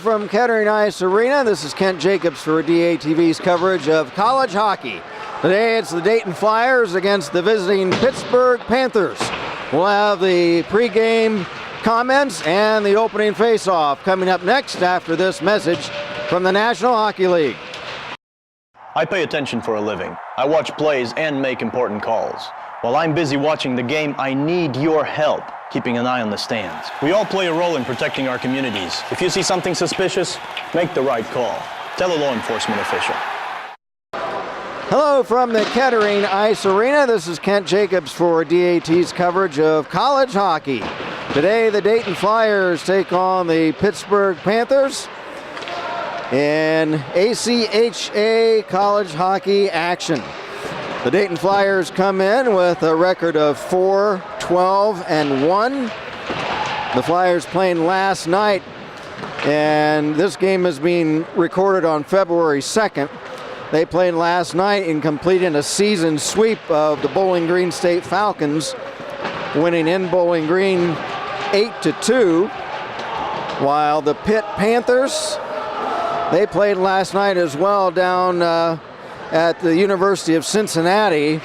from Kettering Ice Arena. This is Kent Jacobs for DATV's coverage of college hockey. Today it's the Dayton Flyers against the visiting Pittsburgh Panthers. We'll have the pregame comments and the opening face-off coming up next after this message from the National Hockey League. I pay attention for a living. I watch plays and make important calls. While I'm busy watching the game, I need your help keeping an eye on the stands. We all play a role in protecting our communities. If you see something suspicious, make the right call. Tell a law enforcement official. Hello from the Kettering Ice Arena. This is Kent Jacobs for DAT's coverage of college hockey. Today the Dayton Flyers take on the Pittsburgh Panthers in ACHA college hockey action. The Dayton Flyers come in with a record of 4-12-1. The Flyers playing last night, and this game is being recorded on February 2nd. They played last night in completing a season sweep of the Bowling Green State Falcons, winning in Bowling Green 8-2, while the Pitt Panthers, they played last night as well down at the University of Cincinnati,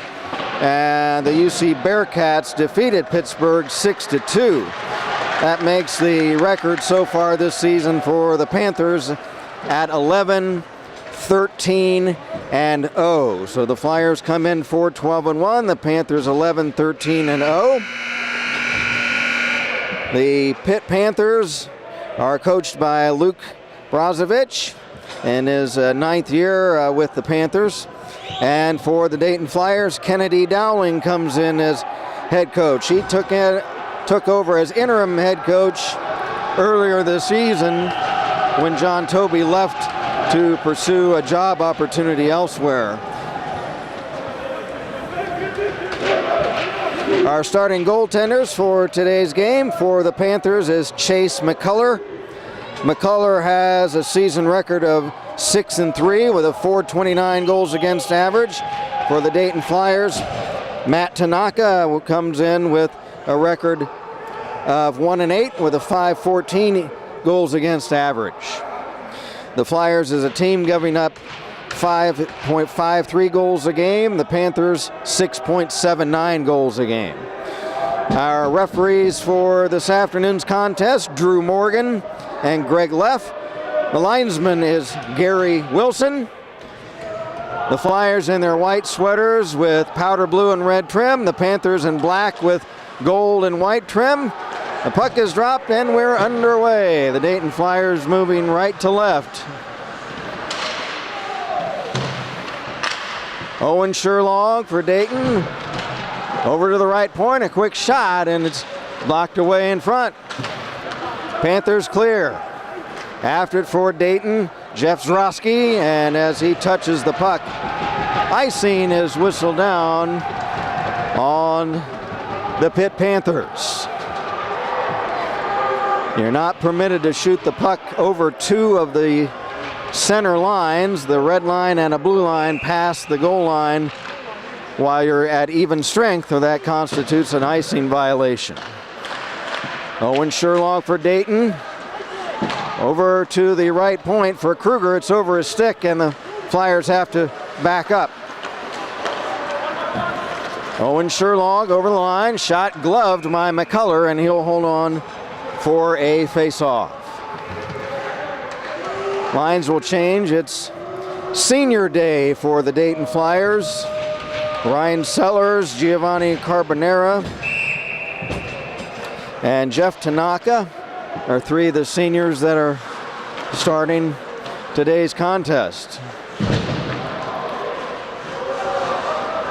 and the UC Bearcats defeated Pittsburgh 6-2. That makes the record so far this season for the Panthers at 11-13-0. So the Flyers come in 4-12-1, the Panthers 11-13-0. The Pitt Panthers are coached by Luke Brozovic in his ninth year with the Panthers. And for the Dayton Flyers, Kennedy Dowling comes in as head coach. He took over as interim head coach earlier this season when John Tobey left to pursue a job opportunity elsewhere. Our starting goaltenders for today's game for the Panthers is Chase McCullough. McCullough has a season record of 6-3 with a .429 goals against average. For the Dayton Flyers, Matt Tanaka comes in with a record of 1-8 with a .514 goals against average. The Flyers as a team giving up 5.53 goals a game. The Panthers 6.79 goals a game. Our referees for this afternoon's contest, Drew Morgan and Greg Leff. The linesman is Gary Wilson. The Flyers in their white sweaters with powder blue and red trim. The Panthers in black with gold and white trim. The puck is dropped and we're underway. The Dayton Flyers moving right to left. Owen Sherlock for Dayton. Over to the right point, a quick shot, and it's blocked away in front. Panthers clear. After it for Dayton, Jeff Zroski, and as he touches the puck, icing is whistled down on the Pitt Panthers. You're not permitted to shoot the puck over two of the center lines, the red line and a blue line, past the goal line while you're at even strength, or that constitutes an icing violation. Owen Sherlock for Dayton. Over to the right point for Kruger. It's over his stick, and the Flyers have to back up. Owen Sherlock over the line. Shot gloved by McCullough, and he'll hold on for a face-off. Lines will change. It's senior day for the Dayton Flyers. Ryan Sellers, Giovanni Carbonera, and Jeff Tanaka are three of the seniors that are starting today's contest.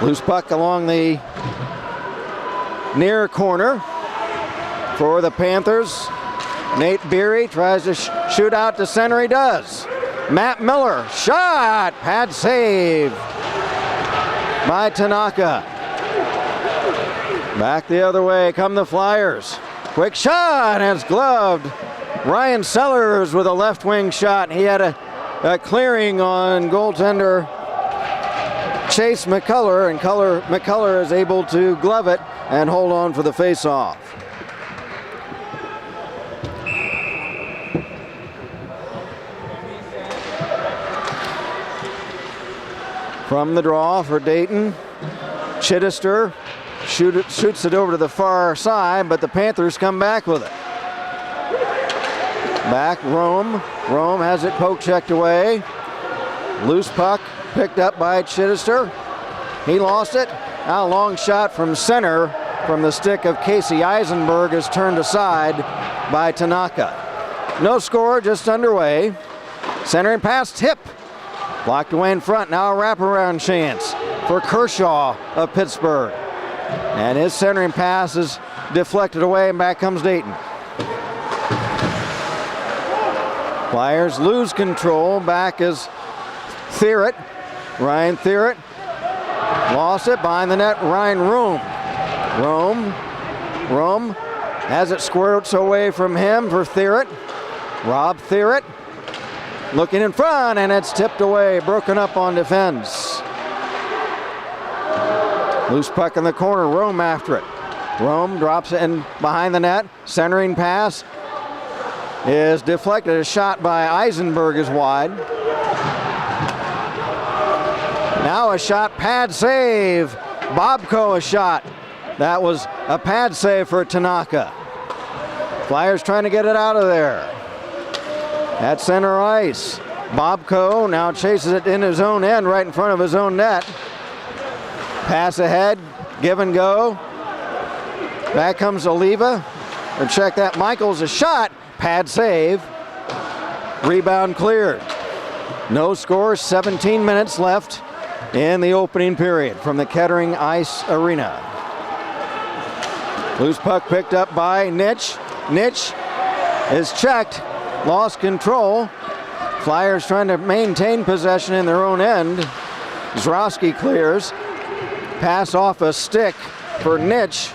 Loose puck along the near corner for the Panthers. Nate Beery tries to shoot out to center. He does. Matt Miller, shot, pad save by Tanaka. Back the other way come the Flyers. Quick shot, and it's gloved. Ryan Sellers with a left wing shot. He had a clearing on goaltender Chase McCullough, and McCullough is able to glove it and hold on for the face-off. From the draw for Dayton, Chittister shoots it over to the far side, but the Panthers come back with it. Back, Rome. Rome has it poke checked away. Loose puck picked up by Chittister. He lost it. Now a long shot from center from the stick of Casey Eisenberg is turned aside by Tanaka. No score, just underway. Centering pass, tip. Blocked away in front. Now a wraparound chance for Kershaw of Pittsburgh. And his centering pass is deflected away, and back comes Dayton. Flyers lose control. Back is Thierrett. Ryan Thierrett lost it behind the net. Ryan Rome has it squirts away from him for Thierrett. Rob Thierrett looking in front, and it's tipped away, broken up on defense. Loose puck in the corner, Rome after it. Rome drops it in behind the net. Centering pass is deflected. A shot by Eisenberg is wide. Now a shot, pad save. Bobko a shot. That was a pad save for Tanaka. Flyers trying to get it out of there. At center ice, Bobko now chases it in his own end, right in front of his own net. Pass ahead, give and go. Back comes Oliva. Or check that, Michaels a shot, pad save. Rebound cleared. No score, 17 minutes left in the opening period from the Kettering Ice Arena. Loose puck picked up by Nitsch. Nitsch is checked, lost control. Flyers trying to maintain possession in their own end. Zroski clears. Pass off a stick for Nitsch.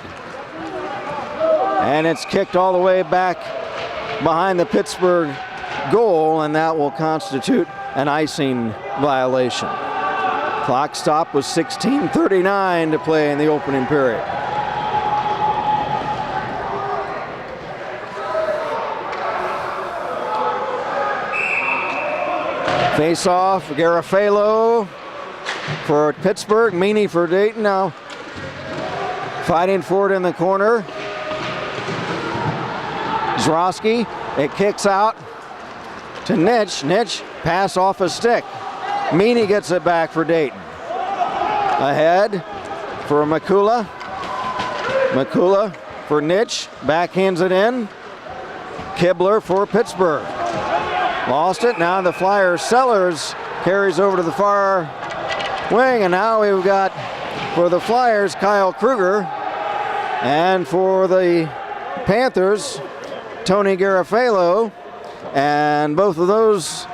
And it's kicked all the way back behind the Pittsburgh goal, and that will constitute an icing violation. Clock stop was 16:39 to play in the opening period. Face off, Garofalo for Pittsburgh, Meany for Dayton. Now fighting for it in the corner. Zroski, it kicks out to Nitsch. Nitsch, pass off a stick. Meany gets it back for Dayton. Ahead for Mikula. Mikula for Nitsch, backhands it in. Kibler for Pittsburgh. Lost it, now the Flyers Sellers carries over to the far wing, and now we've got for the Flyers Kyle Kruger, and for the Panthers Tony Garofalo, and both of those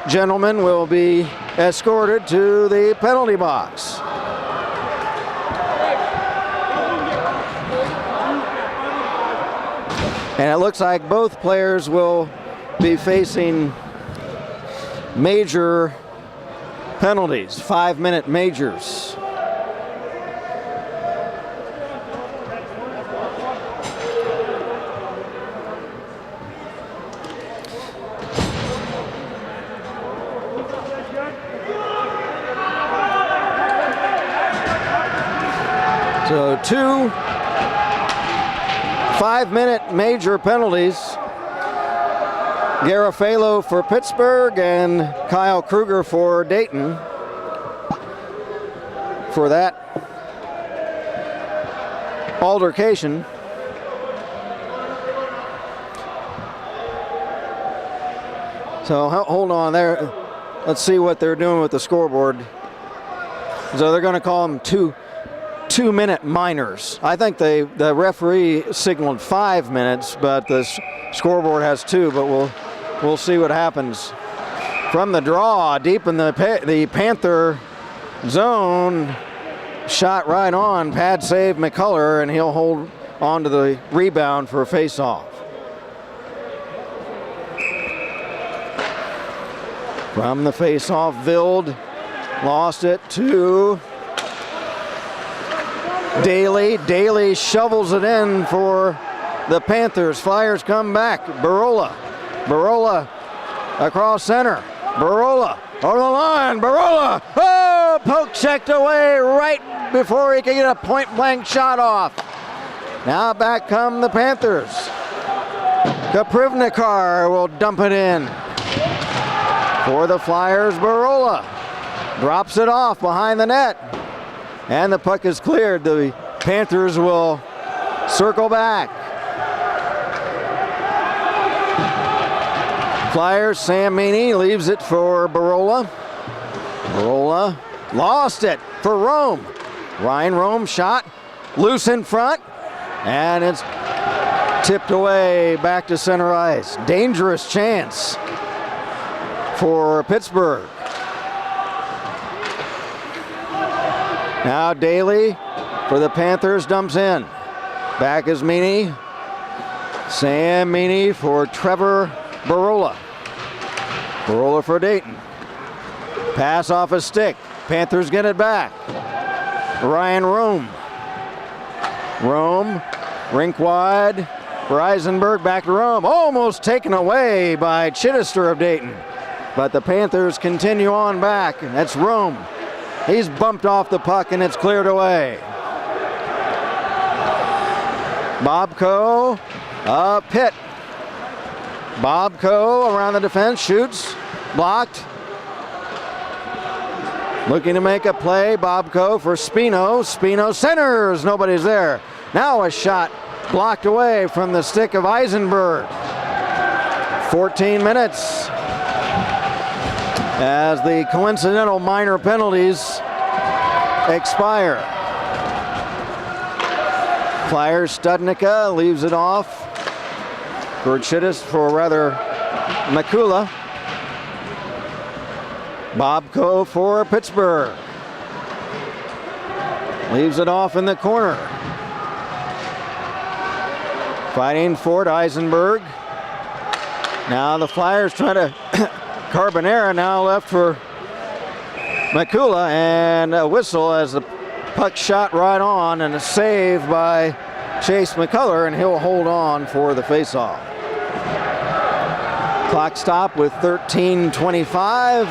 gentlemen will be escorted to the penalty box. And it looks like both players will be facing major penalties, 5-minute majors. So 2 5-minute major penalties. Garofalo for Pittsburgh and Kyle Kruger for Dayton for that altercation. So hold on there. Let's see what they're doing with the scoreboard. So they're going to call them two-minute minors. I think the referee signaled 5 minutes, but the scoreboard has 2, but we'll see what happens. From the draw, deep in the Panther zone, shot right on, pad save McCullough, and he'll hold on to the rebound for a face-off. From the face-off, Vild lost it to Daly. Daly shovels it in for the Panthers. Flyers come back. Barola across center. Barola over the line. Barola. Oh, the poke checked away right before he could get a point-blank shot off. Now back come the Panthers. Kaprivnikar will dump it in. For the Flyers, Barola drops it off behind the net. And the puck is cleared. The Panthers will circle back. Flyers, Sam Meany leaves it for Barola. Barola lost it for Rome. Ryan Rome shot loose in front, and it's tipped away back to center ice. Dangerous chance for Pittsburgh. Now Daly for the Panthers dumps in. Back is Meany. Sam Meany for Trevor Barola. Barola for Dayton. Pass off a stick. Panthers get it back. Ryan Rome. Rome, rink wide for Eisenberg, back to Rome. Almost taken away by Chittister of Dayton. But the Panthers continue on back. That's Rome. He's bumped off the puck and it's cleared away. Bob Coe, Pitt. Bob Coe around the defense, shoots, blocked. Looking to make a play, Bob Coe for Spino. Spino centers, nobody's there. Now a shot blocked away from the stick of Eisenberg. 14 minutes as the coincidental minor penalties expire. Flyers, Studnicka leaves it off for Makula. Bob Coe for Pittsburgh. Leaves it off in the corner. Fighting for it, Eisenberg. Now the Flyers trying to Carbonera now left for Makula, and a whistle as the puck shot right on, and a save by Chase McCullough, and he'll hold on for the faceoff. Clock stop with 13:25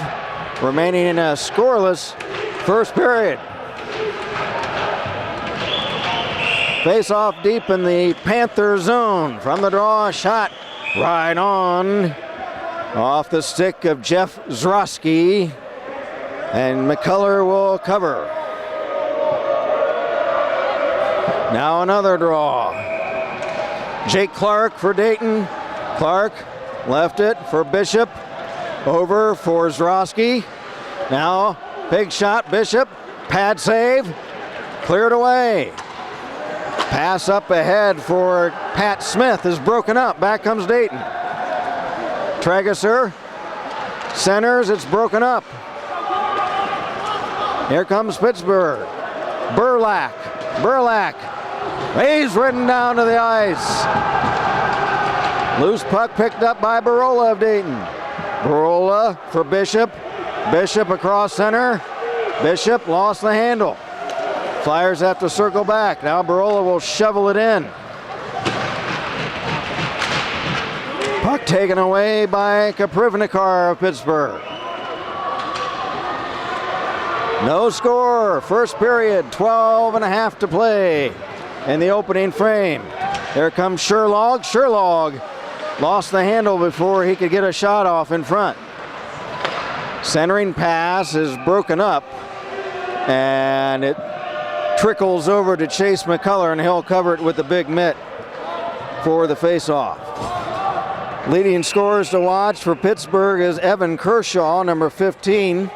remaining in a scoreless first period. Face-off deep in the Panther zone. From the draw, a shot right on off the stick of Jeff Zroski, and McCullough will cover. Now another draw. Jake Clark for Dayton. Clark left it for Bishop. Over for Zroski. Now big shot, Bishop. Pad save. Cleared away. Pass up ahead for Pat Smith is broken up. Back comes Dayton. Trageser centers, it's broken up. Here comes Pittsburgh. Burlak. He's ridden down to the ice. Loose puck picked up by Barola of Dayton. Barola for Bishop. Bishop across center. Bishop lost the handle. Flyers have to circle back. Now Barola will shovel it in. Puck taken away by Kaprivnikar of Pittsburgh. No score. First period, 12 and a half to play in the opening frame. Here comes Sherlog. Sherlog lost the handle before he could get a shot off in front. Centering pass is broken up, and it trickles over to Chase McCullough, and he'll cover it with the big mitt for the faceoff. Leading scorers to watch for Pittsburgh is Evan Kershaw, number 15.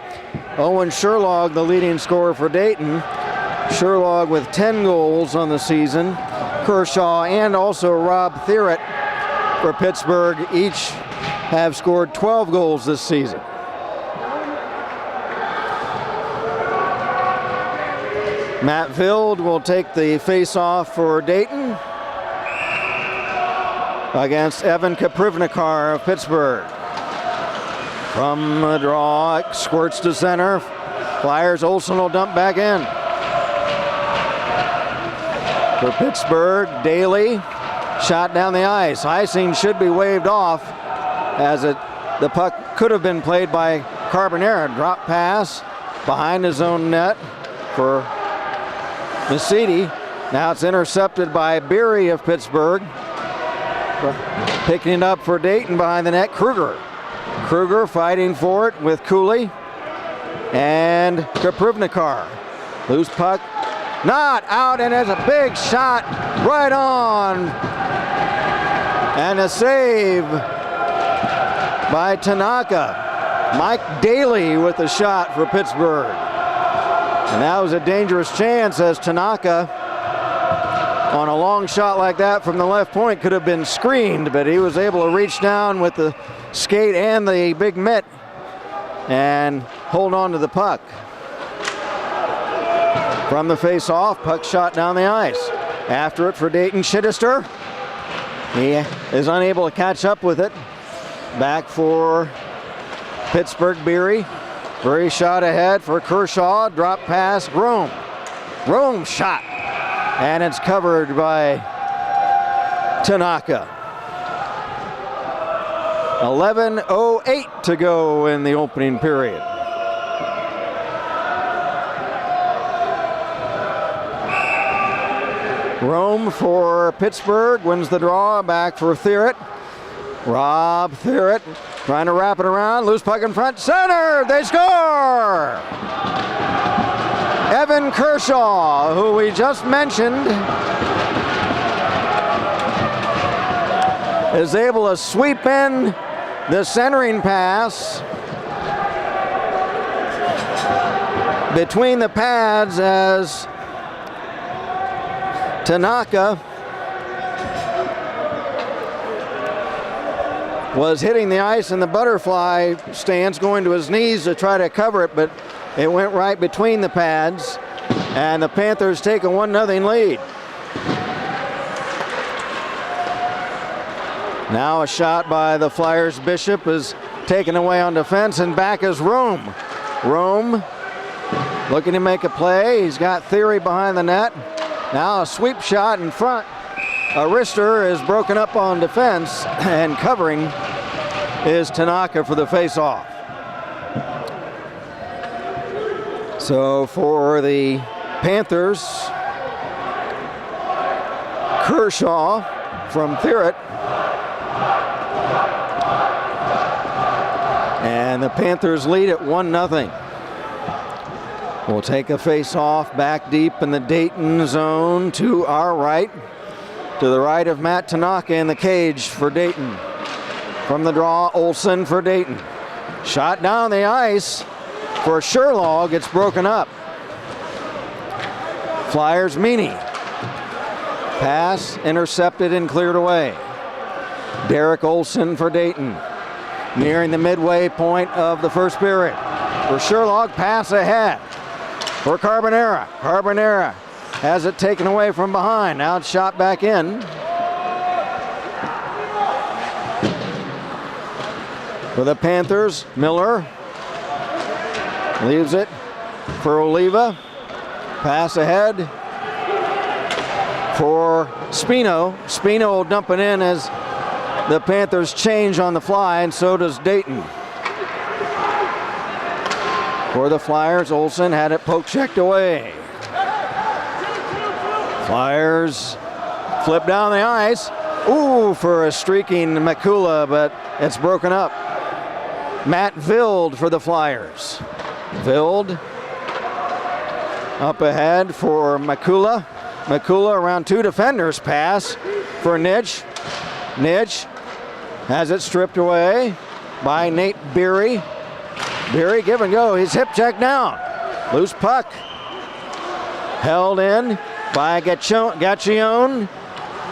Owen Sherlog, the leading scorer for Dayton. Sherlog with 10 goals on the season. Kershaw and also Rob Thierrett for Pittsburgh each have scored 12 goals this season. Matt Vild will take the face-off for Dayton against Evan Kaprivnikar of Pittsburgh. From the draw, it squirts to center. Flyers, Olsen will dump back in. For Pittsburgh, Daly, shot down the ice. Icing should be waved off as the puck could have been played by Carbonera. Drop pass behind his own net for Mesiti. Now it's intercepted by Beery of Pittsburgh. Picking it up for Dayton behind the net, Kruger. Kruger fighting for it with Cooley and Kaprivnikar. Loose puck, not out, and there's a big shot right on. And a save by Tanaka. Mike Daly with the shot for Pittsburgh. And that was a dangerous chance, as Tanaka, on a long shot like that from the left point, could have been screened, but he was able to reach down with the skate and the big mitt and hold on to the puck. From the face-off, puck shot down the ice. After it for Dayton, Chittister. He is unable to catch up with it. Back for Pittsburgh, Beery. Beery shot ahead for Kershaw. Drop pass, Rome. Rome shot. And it's covered by Tanaka. 11:08 to go in the opening period. Rome for Pittsburgh wins the draw. Back for Thierrett. Rob Thierrett trying to wrap it around. Loose puck in front. Center. They score. Evan Kershaw, who we just mentioned, is able to sweep in the centering pass between the pads as Tanaka was hitting the ice in the butterfly stance, going to his knees to try to cover it, but it went right between the pads, and the Panthers take a 1-0 lead. Now a shot by the Flyers. Bishop is taken away on defense, and back is Rome. Rome looking to make a play. He's got Theory behind the net. Now a sweep shot in front. Arister is broken up on defense, and covering is Tanaka for the face-off. So for the Panthers, Kershaw from Thierrett. And the Panthers lead at 1-0. We'll take a face-off back deep in the Dayton zone to our right. To the right of Matt Tanaka in the cage for Dayton. From the draw, Olsen for Dayton. Shot down the ice for Sherlog. It's broken up. Flyers, Meany. Pass intercepted and cleared away. Derek Olsen for Dayton. Nearing the midway point of the first period. For Sherlog, pass ahead. For Carbonera. Carbonera has it taken away from behind. Now it's shot back in. For the Panthers, Miller leaves it for Oliva. Pass ahead for Spino. Spino will dump it in as the Panthers change on the fly, and so does Dayton. For the Flyers, Olsen had it poke checked away. Flyers flip down the ice. Ooh, for a streaking Makula, but it's broken up. Matt Vild for the Flyers. Vild up ahead for Makula. Makula around two defenders. Pass for Nitsch. Nitsch has it stripped away by Nate Beery. Beery give and go. He's hip checked down. Loose puck. Held in by Gaccione.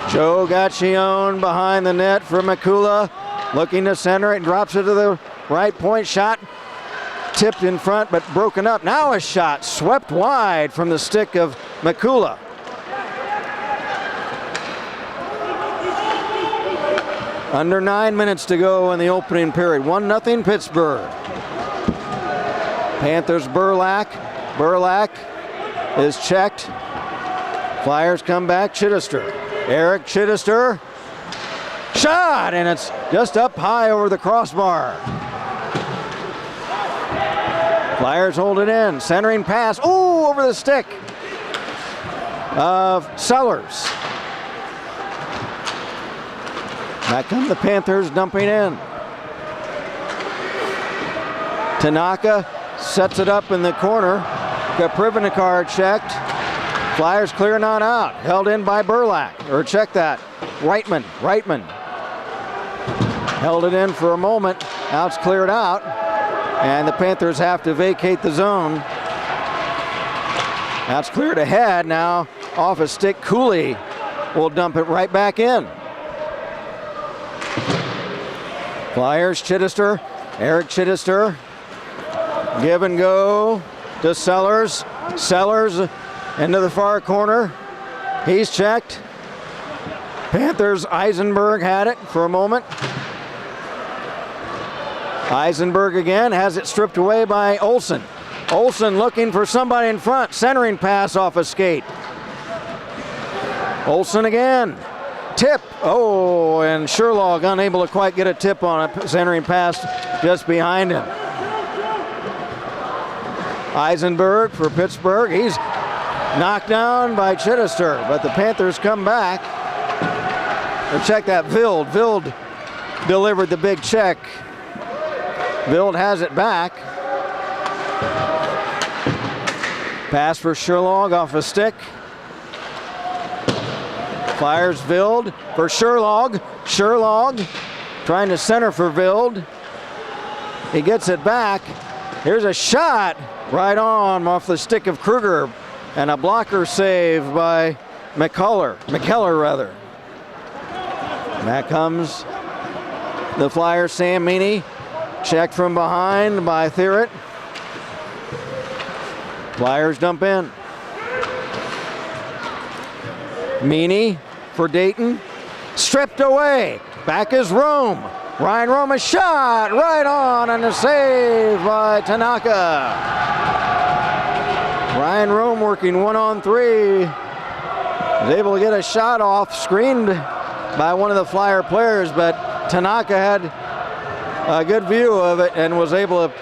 Joe Gaccione behind the net for Makula. Looking to center it, drops it to the right point. Shot tipped in front but broken up. Now a shot swept wide from the stick of Makula. Under 9 minutes to go in the opening period. 1-0 Pittsburgh. Panthers Burlak. Burlak is checked. Flyers come back. Chittister. Eric Chittister. Shot, and it's just up high over the crossbar. Flyers hold it in. Centering pass. Ooh, over the stick of Sellers. Back come the Panthers dumping in. Tanaka sets it up in the corner. Got Privanikar checked. Flyers clearing on out. Held in by Burlak. Or check that. Reitman. Held it in for a moment. Now it's cleared out. And the Panthers have to vacate the zone. Now it's cleared ahead. Now off a stick. Cooley will dump it right back in. Flyers, Chittister. Eric Chittister. Give and go to Sellers. Sellers into the far corner. He's checked. Panthers, Eisenberg had it for a moment. Eisenberg again has it stripped away by Olsen. Olsen looking for somebody in front. Centering pass off a skate. Olsen again. Tip. Oh, and Sherlock unable to quite get a tip on a centering pass just behind him. Eisenberg for Pittsburgh. He's knocked down by Chittister, but the Panthers come back. And check that, Vild. Vild delivered the big check. Vild has it back. Pass for Sherlock off a stick. Flyers Vild for Sherlock. Sherlock trying to center for Vild. He gets it back. Here's a shot right on off the stick of Kruger, and a blocker save by McKellar. Back comes the Flyers, Sam Meany. Checked from behind by Thierrett. Flyers dump in. Meany for Dayton. Stripped away. Back is Rome. Ryan Rome, a shot right on, and a save by Tanaka. Ryan Rome working 1-on-3. Was able to get a shot off, screened by one of the Flyer players, but Tanaka had a good view of it and was able to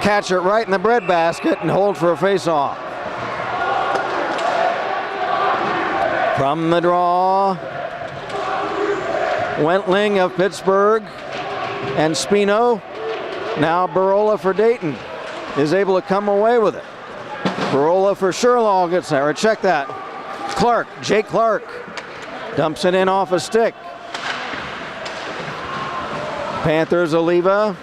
catch it right in the breadbasket and hold for a face-off. From the draw, Wentling of Pittsburgh and Spino. Now Barola for Dayton is able to come away with it. Barola for Sherlock gets there. Check that. Clark, Jake Clark, dumps it in off a stick. Panthers, Oliva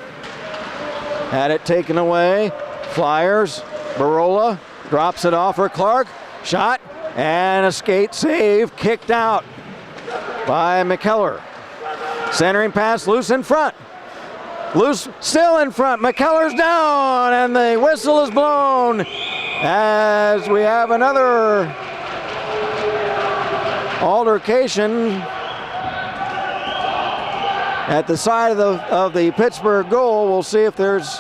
had it taken away. Flyers, Barola drops it off for Clark. Shot and a skate save, kicked out by McKellar. Centering pass loose in front. Loose still in front. McKellar's down and the whistle is blown as we have another altercation at the side of the Pittsburgh goal. We'll see if there's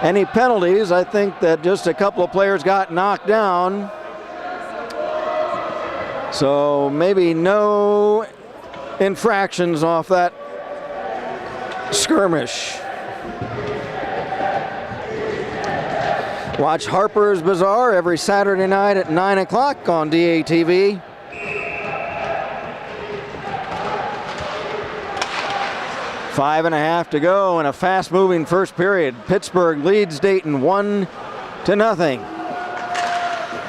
any penalties. I think that just a couple of players got knocked down. So maybe no infractions off that skirmish. Watch Harper's Bazaar every Saturday night at 9 o'clock on DATV. Five and a half to go in a fast-moving first period. Pittsburgh leads Dayton 1-0.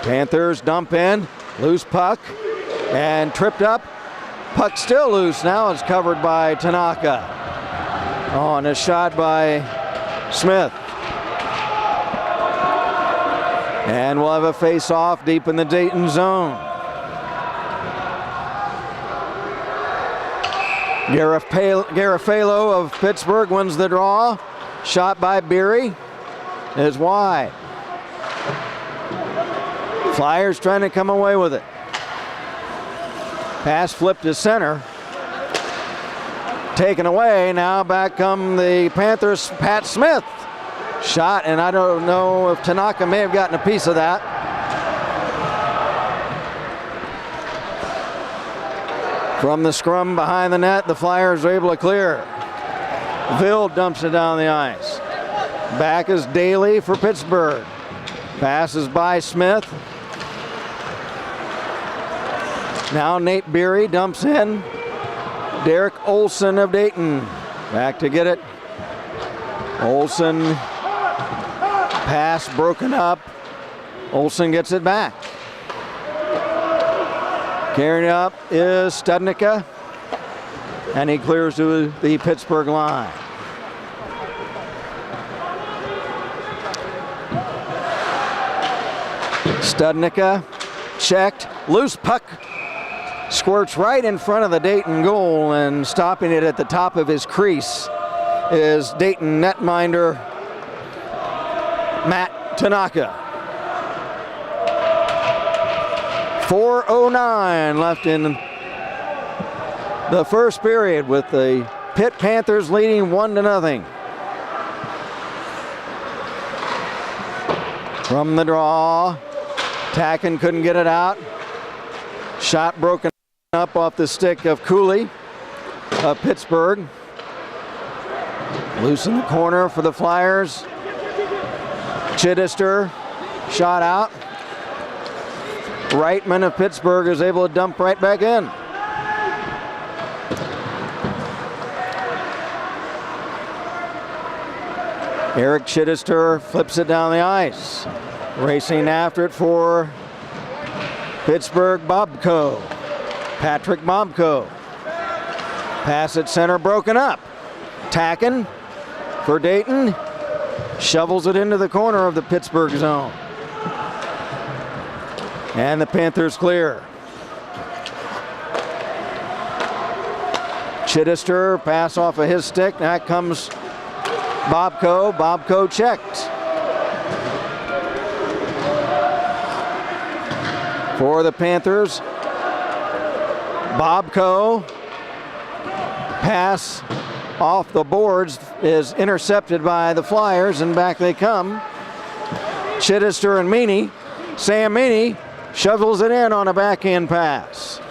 Panthers dump in, loose puck, and tripped up. Puck still loose. Now it's covered by Tanaka. Oh, and a shot by Smith. And we'll have a face-off deep in the Dayton zone. Garofalo of Pittsburgh wins the draw. Shot by Beery is wide. Flyers trying to come away with it. Pass flipped to center. Taken away. Now back come the Panthers. Pat Smith. Shot, and I don't know if Tanaka may have gotten a piece of that. From the scrum behind the net, the Flyers are able to clear. Vild dumps it down the ice. Back is Daly for Pittsburgh. Passes by Smith. Now Nate Beery dumps in. Derek Olson of Dayton. Back to get it. Olson. Pass broken up. Olson gets it back. Carrying up is Studnicka. And he clears to the Pittsburgh line. Studnicka checked. Loose puck. Squirts right in front of the Dayton goal, and stopping it at the top of his crease is Dayton netminder Matt Tanaka. 4:09 left in the first period, with the Pitt Panthers leading 1-0. From the draw, Tacken couldn't get it out. Shot broken up off the stick of Cooley of Pittsburgh. Loose in the corner for the Flyers. Chittister, shot out. Reitman of Pittsburgh is able to dump right back in. Eric Chittister flips it down the ice. Racing after it for Pittsburgh, Bobko. Patrick Bobko. Pass at center broken up. Tacken for Dayton. Shovels it into the corner of the Pittsburgh zone. And the Panthers clear. Chittister, pass off of his stick. Now comes Bobko. Bobko checked. For the Panthers, Bobko. Pass off the boards is intercepted by the Flyers, and back they come. Chittister and Meany. Sam Meany shovels it in on a backhand pass.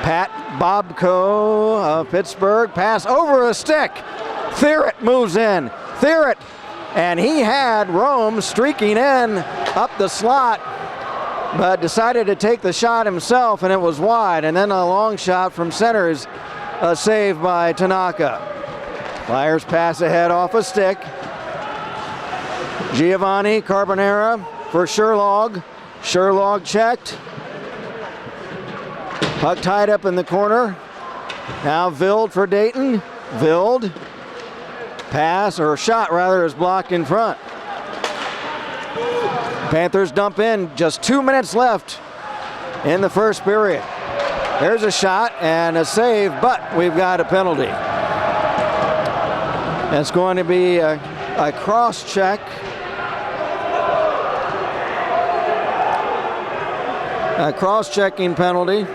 Pat Bobko of Pittsburgh, pass over a stick. Thierrett moves in. Thierrett, and he had Rome streaking in up the slot, but decided to take the shot himself, and it was wide. And then a long shot from center is a save by Tanaka. Flyers pass ahead off a stick. Giovanni Carbonera for Sherlog. Sherlog checked. Puck tied up in the corner. Now Vild for Dayton. Vild. Pass, or shot rather, is blocked in front. Panthers dump in. Just 2 minutes left in the first period. There's a shot and a save, but we've got a penalty. It's going to be a cross check. A cross-checking penalty.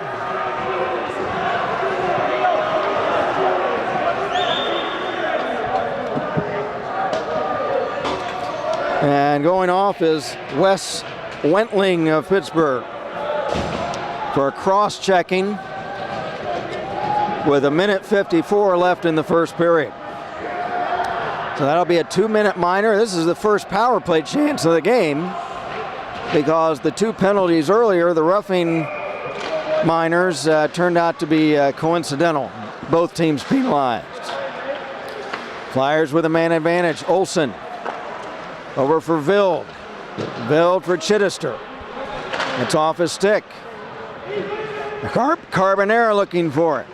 And going off is Wes Wentling of Pittsburgh for cross-checking with 1:54 left in the first period. So that'll be a 2-minute minor. This is the first power play chance of the game, because the two penalties earlier, the roughing minors, turned out to be coincidental. Both teams penalized. Flyers with a man advantage. Olson over for Vild. Vild for Chittister. It's off his stick. Carbonera looking for it.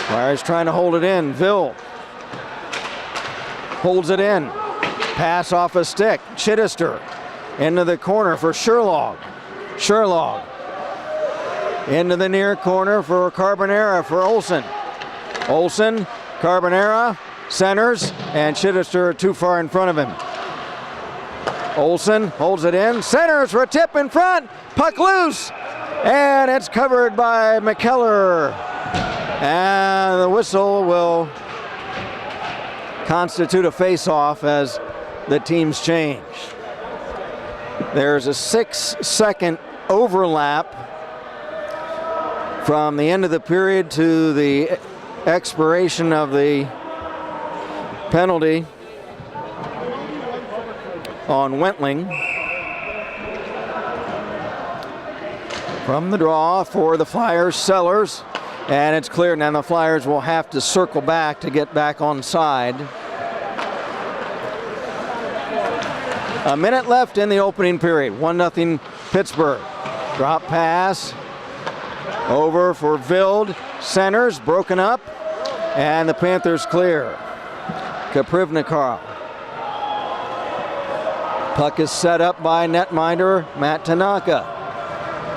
Flyers trying to hold it in. Vild holds it in. Pass off a stick. Chittister into the corner for Sherlog. Sherlog into the near corner for Carbonera for Olson. Olson, Carbonera, centers, and Chittister too far in front of him. Olson holds it in, centers for a tip in front, puck loose, and it's covered by McKellar. And the whistle will constitute a face-off as the teams change. There's a 6-second overlap from the end of the period to the expiration of the Penalty on Wentling. From the draw for the Flyers, Sellers, and it's clear now. The Flyers will have to circle back to get back on side. A minute left in the opening period. 1-0 Pittsburgh. Drop pass over for Vild. Centers broken up, and the Panthers clear. Kaprivnikar. Puck is set up by netminder Matt Tanaka.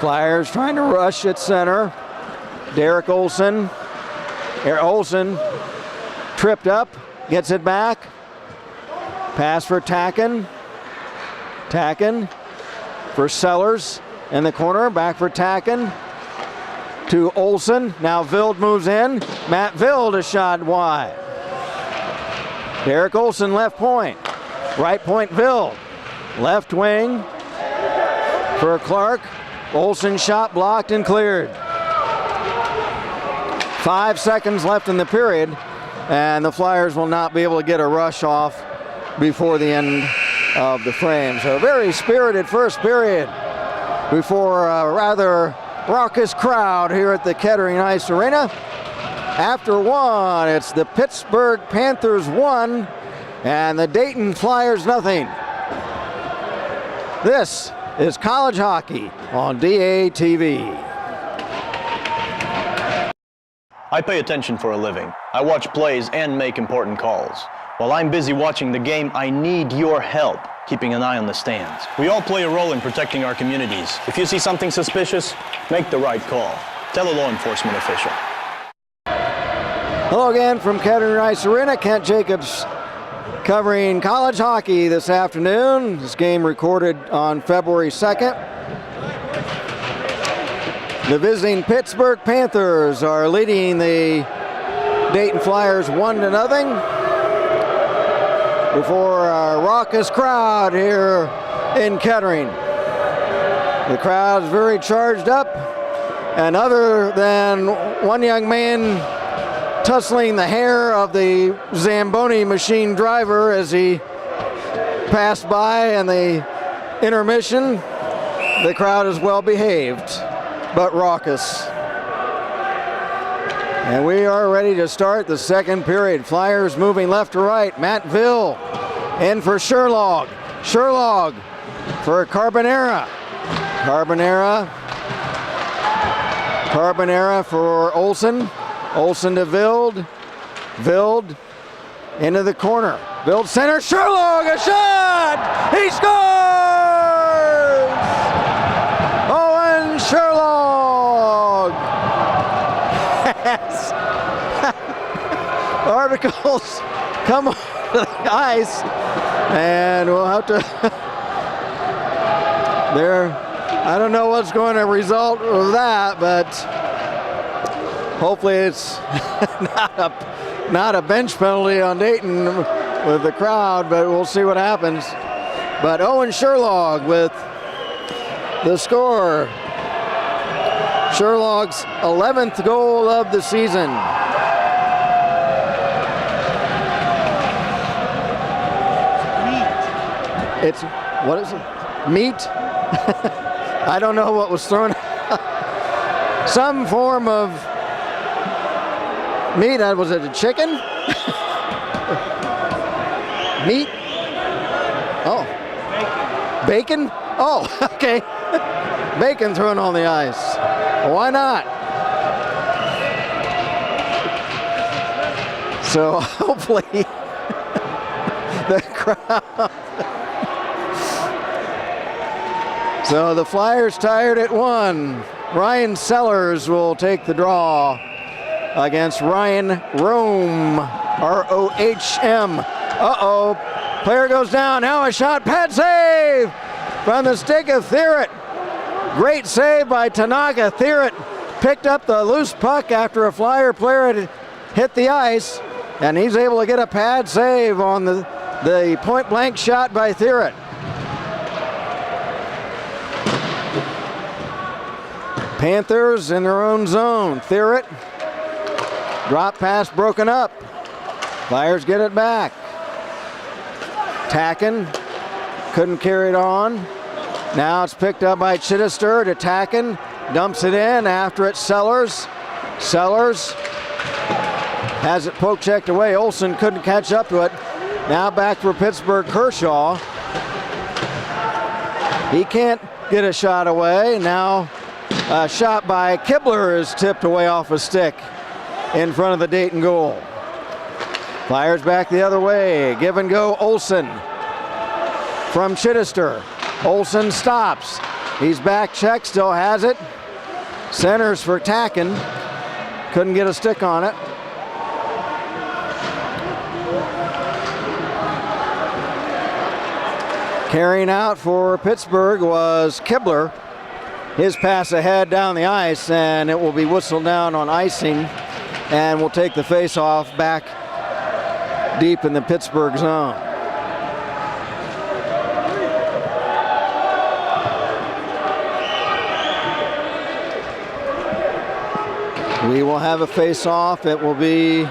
Flyers trying to rush at center. Derek Olsen. Olsen tripped up, gets it back. Pass for Tacken. Tacken for Sellers in the corner. Back for Tacken to Olsen. Now Vild moves in. Matt Vild, a shot wide. Derek Olsen, left point. Right point, Vild. Left wing for Clark. Olsen shot blocked and cleared. 5 seconds left in the period, and the Flyers will not be able to get a rush off before the end of the frame. So a very spirited first period before a rather raucous crowd here at the Kettering Ice Arena. After one, it's the Pittsburgh Panthers 1 and the Dayton Flyers nothing. This is college hockey on DATV. I pay attention for a living. I watch plays and make important calls. While I'm busy watching the game, I need your help keeping an eye on the stands. We all play a role in protecting our communities. If you see something suspicious, make the right call. Tell a law enforcement official. Hello again from Kettering Ice Arena. Kent Jacobs covering college hockey this afternoon. This game recorded on February 2nd. The visiting Pittsburgh Panthers are leading the Dayton Flyers 1-0 before a raucous crowd here in Kettering. The crowd's very charged up, and other than one young man tussling the hair of the Zamboni machine driver as he passed by in the intermission, the crowd is well behaved but raucous. And we are ready to start the second period. Flyers moving left to right. Matt Vill in for Sherlog. Sherlog for Carbonera. Carbonera for Olsen. Olsen to Vild. Vild into the corner. Vild center. Sherlog, a shot! He scores! Owen Sherlog! Articles come on the ice, and we'll have to there. I don't know what's going to result of that, but hopefully it's not a bench penalty on Dayton with the crowd, but we'll see what happens. But Owen Sherlog with the score. Sherlog's 11th goal of the season. It's, what is it? Meat? I don't know what was thrown. Some form of meat. Was it a chicken? Meat? Oh. Bacon? Oh, okay. Bacon thrown on the ice. Why not? So hopefully the crowd. So the Flyers tied at 1. Ryan Sellers will take the draw against Ryan Rohm, R-O-H-M. Uh-oh, player goes down, now a shot, pad save from the stick of Thierrett. Great save by Tanaka. Thierrett picked up the loose puck after a Flyer player had hit the ice, and he's able to get a pad save on the point-blank shot by Thierrett. Panthers in their own zone. Thierrett, drop pass broken up. Flyers get it back. Tacken couldn't carry it on. Now it's picked up by Chittister to Tacken. Dumps it in. After it, Sellers. Sellers has it poke checked away. Olsen couldn't catch up to it. Now back for Pittsburgh, Kershaw. He can't get a shot away. Now a shot by Kibler is tipped away off a stick in front of the Dayton goal. Flyers back the other way. Give and go, Olsen from Chittister. Olsen stops. He's back check, still has it. Centers for Tacken. Couldn't get a stick on it. Carrying out for Pittsburgh was Kibler. His pass ahead down the ice, and it will be whistled down on icing, and we'll take the face-off back deep in the Pittsburgh zone. We will have a face-off. It will be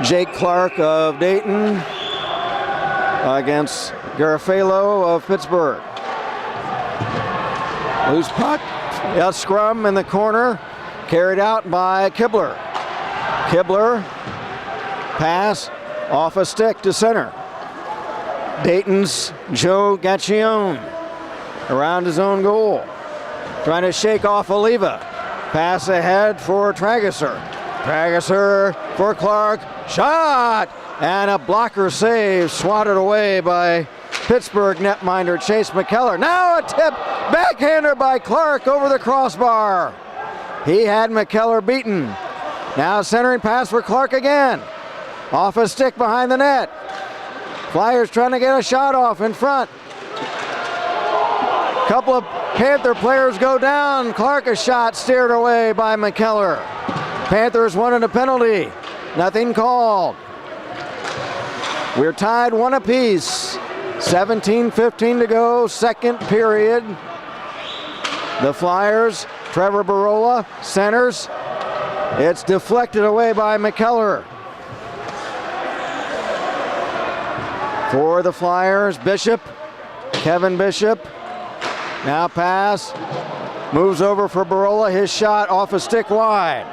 Jake Clark of Dayton against Garofalo of Pittsburgh. Loose puck, a scrum in the corner, carried out by Kibler. Kibler, pass off a stick to center. Dayton's Joe Gaccione around his own goal, trying to shake off Oliva. Pass ahead for Trageser. Trageser for Clark, shot! And a blocker save, swatted away by Pittsburgh netminder Chase McKellar. Now a tip, backhander by Clark over the crossbar. He had McKellar beaten. Now centering pass for Clark again. Off a stick behind the net. Flyers trying to get a shot off in front. Couple of Panther players go down. Clark a shot steered away by McKellar. Panthers wanted a penalty. Nothing called. We're tied one apiece. 17:15 to go, second period. The Flyers, Trevor Barola, centers. It's deflected away by McKellar. For the Flyers, Bishop, Kevin Bishop. Now pass, moves over for Barola, his shot off a stick wide.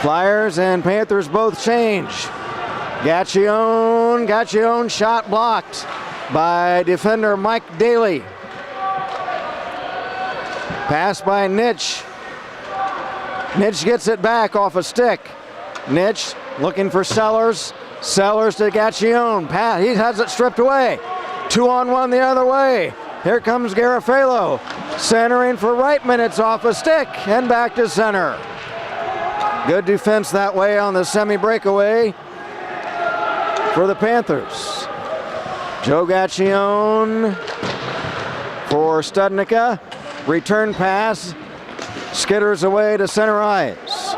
Flyers and Panthers both change. Gaccione shot blocked by defender Mike Daly. Pass by Nitsch. Nitsch gets it back off a stick. Nitsch looking for Sellers. Sellers to Gaccione. Pass, he has it stripped away. 2-on-1 the other way. Here comes Garofalo. Centering for Reitman. It's off a stick and back to center. Good defense that way on the semi-breakaway for the Panthers. Joe Gaccione for Studnicka. Return pass. Skitters away to center ice.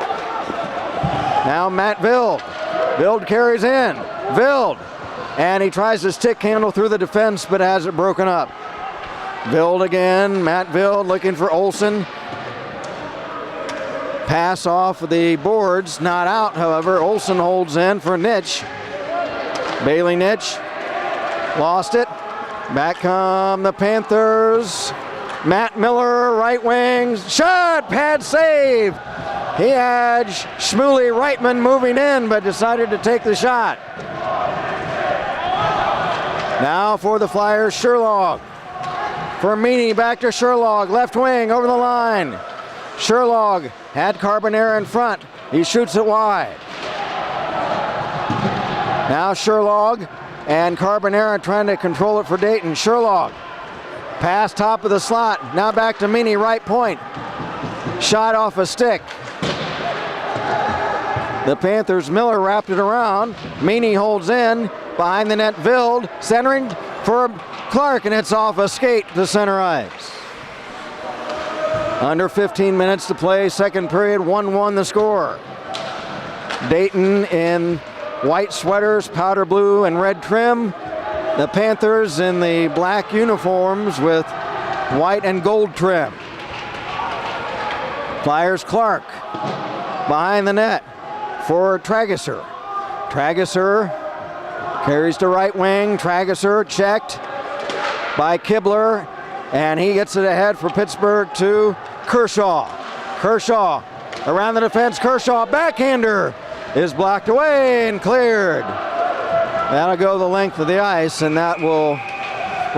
Now Matt Vild. Vild carries in. Vild. And he tries to stick handle through the defense, but has it broken up. Vild again. Matt Vild looking for Olsen. Pass off the boards. Not out, however. Olsen holds in for Nitsch. Bailey Nitsch lost it. Back come the Panthers. Matt Miller, right wing, shot, pad save. He had Shmuley Reitman moving in, but decided to take the shot. Now for the Flyers, Sherlog. For Meany, back to Sherlog, left wing, over the line. Sherlog had Carbonera in front. He shoots it wide. Now Sherlog and Carbonera trying to control it for Dayton. Sherlog, pass top of the slot. Now back to Meany, right point. Shot off a stick. The Panthers, Miller wrapped it around. Meany holds in. Behind the net, Vild, centering for Clark, and it's off a skate to center ice. Under 15 minutes to play, second period, 1-1 the score. Dayton in white sweaters, powder blue and red trim. The Panthers in the black uniforms with white and gold trim. Flyers Clark behind the net for Trageser. Trageser Carries to right wing. Trageser checked by Kibler. And he gets it ahead for Pittsburgh to Kershaw. Kershaw around the defense. Kershaw backhander is blocked away and cleared. That'll go the length of the ice, and that will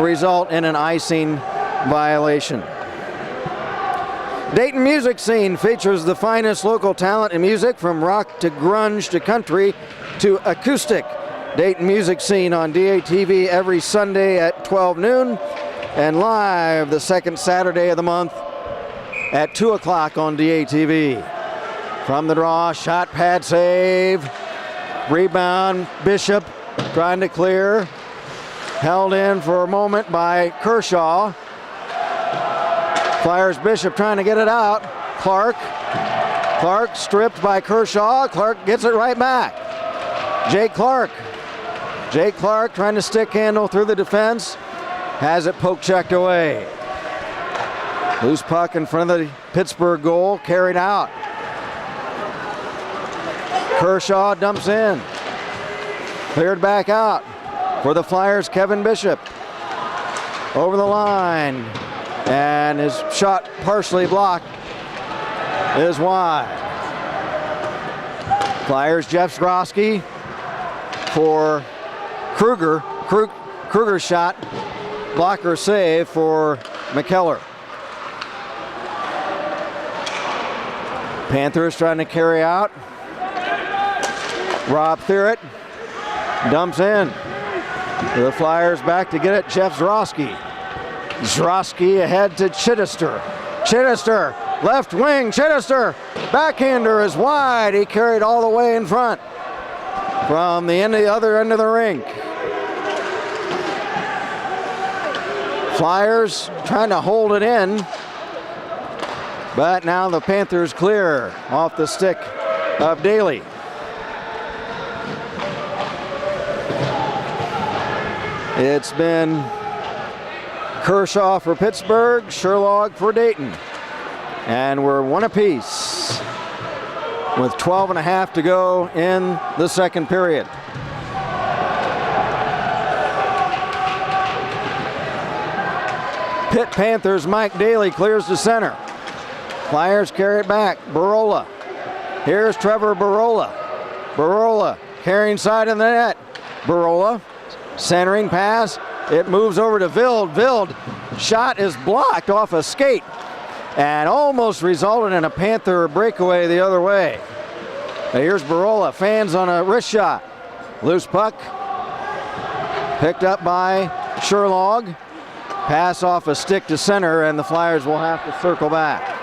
result in an icing violation. Dayton Music Scene features the finest local talent in music, from rock to grunge to country to acoustic. Dayton Music Scene on DATV every Sunday at 12 noon and live the second Saturday of the month at 2 o'clock on DATV. From the draw, shot, pad, save, rebound, Bishop trying to clear. Held in for a moment by Kershaw. Flyers Bishop trying to get it out. Clark stripped by Kershaw. Clark gets it right back. Jake Clark trying to stick handle through the defense. Has it poke checked away. Loose puck in front of the Pittsburgh goal, carried out. Kershaw dumps in. Cleared back out for the Flyers, Kevin Bishop. Over the line. And his shot partially blocked is wide. Flyers, Jeff Skrosky for Kruger. Kruger's shot, blocker save for McKellar. Panthers trying to carry out. Rob Thierrett dumps in. The Flyers back to get it. Jeff Skrosky. Skrosky ahead to Chittister. Chittister, left wing, Chittister. Backhander is wide. He carried all the way in front from the other end of the rink. Flyers trying to hold it in, but now the Panthers clear off the stick of Daly. It's been Kershaw for Pittsburgh, Sherlock for Dayton. And we're one apiece with 12 and a half to go in the second period. Pitt Panthers, Mike Daly clears to center. Flyers carry it back. Barola. Here's Trevor Barola. Barola carrying side of the net. Barola centering pass. It moves over to Vild. Vild shot is blocked off a skate and almost resulted in a Panther breakaway the other way. Now here's Barola. Fans on a wrist shot. Loose puck. Picked up by Sherlock. Pass off a stick to center, and the Flyers will have to circle back.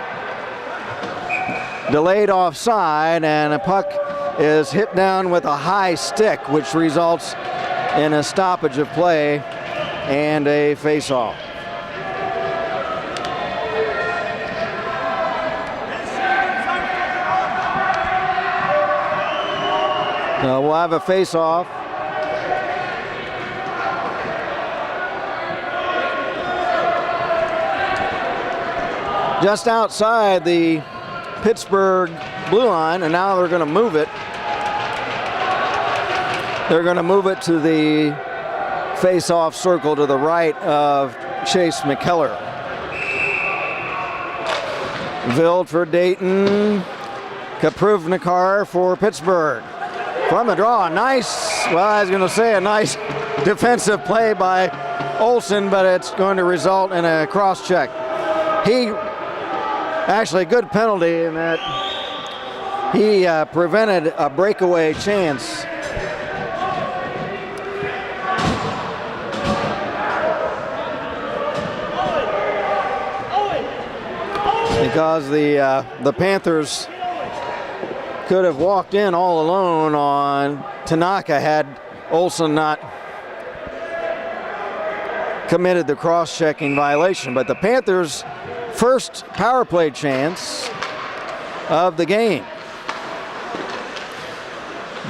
Delayed offside, and a puck is hit down with a high stick, which results in a stoppage of play and a face-off. So we'll have a face-off. Just outside the Pittsburgh blue line, and now they're going to move it. They're going to move it to the face-off circle to the right of Chase McKellar. Vild for Dayton. Kapruvnikar for Pittsburgh. From the draw, nice, well, I was going to say a nice defensive play by Olsen, but it's going to result in a cross-check. Actually, good penalty in that he prevented a breakaway chance. Because the Panthers could have walked in all alone on Tanaka had Olsen not committed the cross-checking violation. But the Panthers' first power play chance of the game.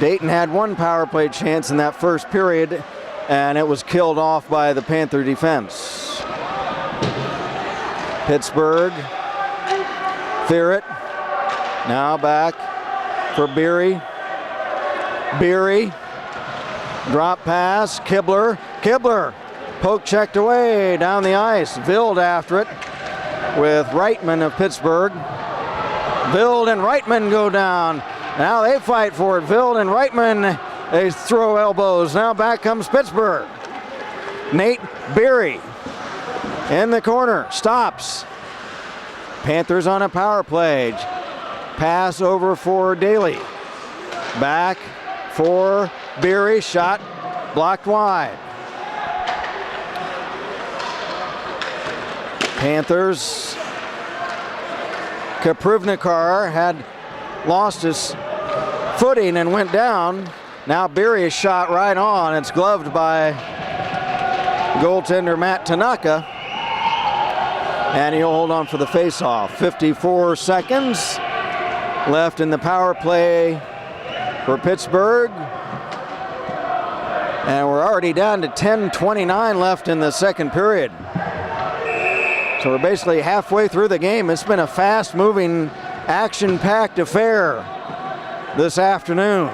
Dayton had one power play chance in that first period, and it was killed off by the Panther defense. Pittsburgh, Thierrett, now back for Beery. Beery Drop pass, Kibler. Kibler, poke checked away down the ice. Vild after it with Reitman of Pittsburgh. Vild and Reitman go down. Now they fight for it. Vild and Reitman, they throw elbows. Now back comes Pittsburgh. Nate Beery in the corner, stops. Panthers on a power play. Pass over for Daly. Back for Beery, shot blocked wide. Panthers, Kaprivnikar had lost his footing and went down. Now Beery is shot right on. It's gloved by goaltender Matt Tanaka. And he'll hold on for the faceoff. 54 seconds left in the power play for Pittsburgh. And we're already down to 10:29 left in the second period. So we're basically halfway through the game. It's been a fast-moving, action-packed affair this afternoon.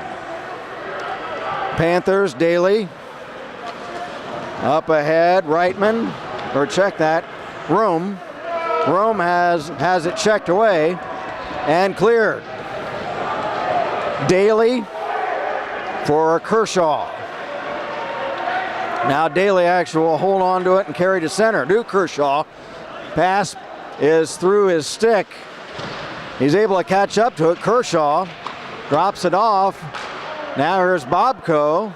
Panthers, Daly. Up ahead, Reitman, or check that, Rome. Rome has it checked away and cleared. Daly for Kershaw. Now Daly actually will hold on to it and carry to center. To Kershaw. Pass is through his stick. He's able to catch up to it. Kershaw drops it off. Now here's Bobko.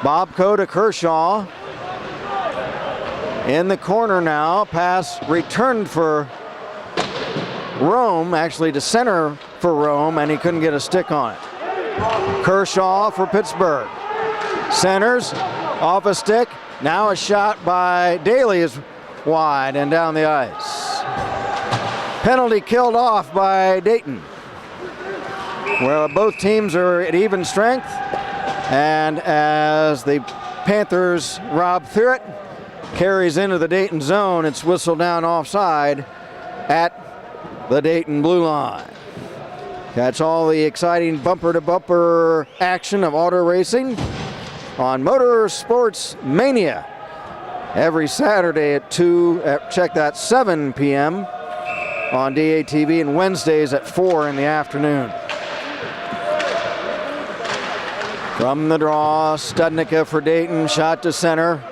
Bobko to Kershaw. In the corner now. Pass returned for Rome, actually to center for Rome, and he couldn't get a stick on it. Kershaw for Pittsburgh. Centers off a stick. Now a shot by Daly is wide and down the ice. Penalty killed off by Dayton. Well, both teams are at even strength, and as the Panthers rob Thurett carries into the Dayton zone, it's whistled down offside at the Dayton blue line. Catch all the exciting bumper-to-bumper action of auto racing on Motorsports Mania every Saturday at 7 p.m. on DATV, and Wednesdays at 4 in the afternoon. From the draw, Studnicka for Dayton, shot to center.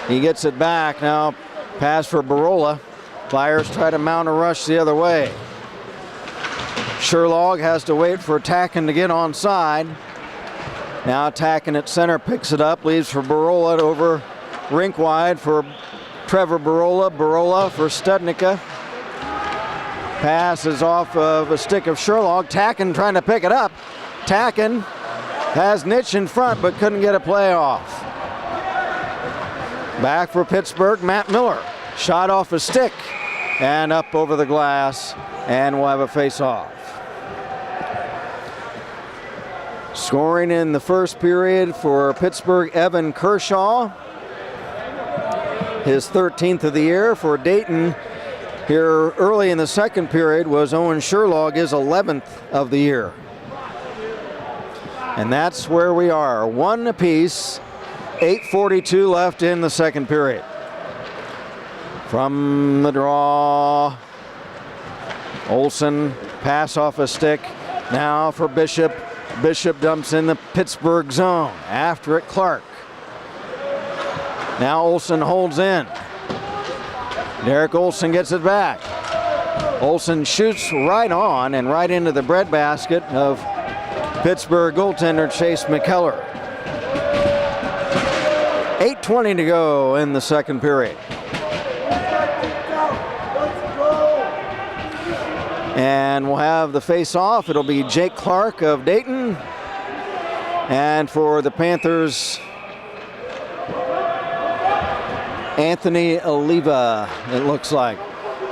He gets it back. Now pass for Barola. Flyers try to mount a rush the other way. Sherlog has to wait for Tacken to get onside. Now Tacken at center picks it up, leaves for Barola over rink wide for Trevor Barola. Barola for Studnicka. Pass is off of a stick of Sherlog. Tacken trying to pick it up. Tacken has Nitsch in front but couldn't get a play off. Back for Pittsburgh, Matt Miller. Shot off a stick and up over the glass, and we'll have a face-off. Scoring in the first period for Pittsburgh, Evan Kershaw. His 13th of the year. For Dayton, here early in the second period was Owen Sherlog, his 11th of the year. And that's where we are, one apiece, 8:42 left in the second period. From the draw, Olsen, pass off a stick, now for Bishop. Bishop dumps in the Pittsburgh zone. After it, Clark. Now Olsen holds in. Derek Olsen gets it back. Olsen shoots right on and right into the breadbasket of Pittsburgh goaltender Chase McKellar. 8:20 to go in the second period. And we'll have the face-off. It'll be Jake Clark of Dayton. And for the Panthers, Anthony Oliva, it looks like.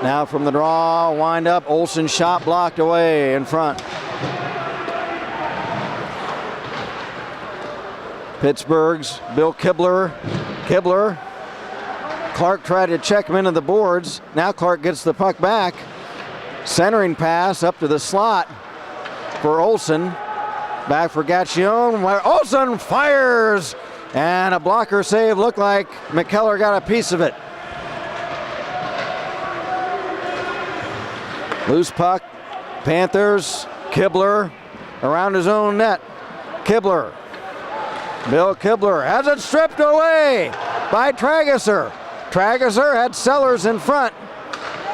Now from the draw, wind up, Olsen shot blocked away in front. Pittsburgh's Bill Kibler. Kibler. Clark tried to check him into the boards. Now Clark gets the puck back. Centering pass up to the slot for Olsen. Back for Gaccione, where Olsen fires, and a blocker save. Looked like McKellar got a piece of it. Loose puck, Panthers, Kibler around his own net. Kibler, Bill Kibler has it stripped away by Trageser. Trageser had Sellers in front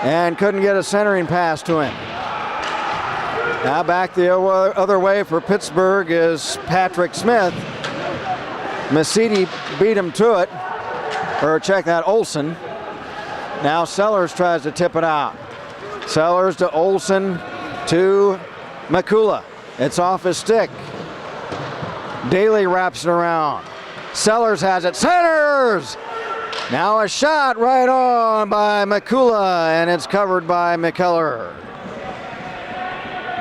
and couldn't get a centering pass to him. Now back the other way for Pittsburgh is Patrick Smith. Mesiti beat him to it, or check that, Olsen. Now Sellers tries to tip it out. Sellers to Olsen to Mikula. It's off his stick. Daly wraps it around. Sellers has it, centers! Now a shot right on by Mikula, and it's covered by McKellar.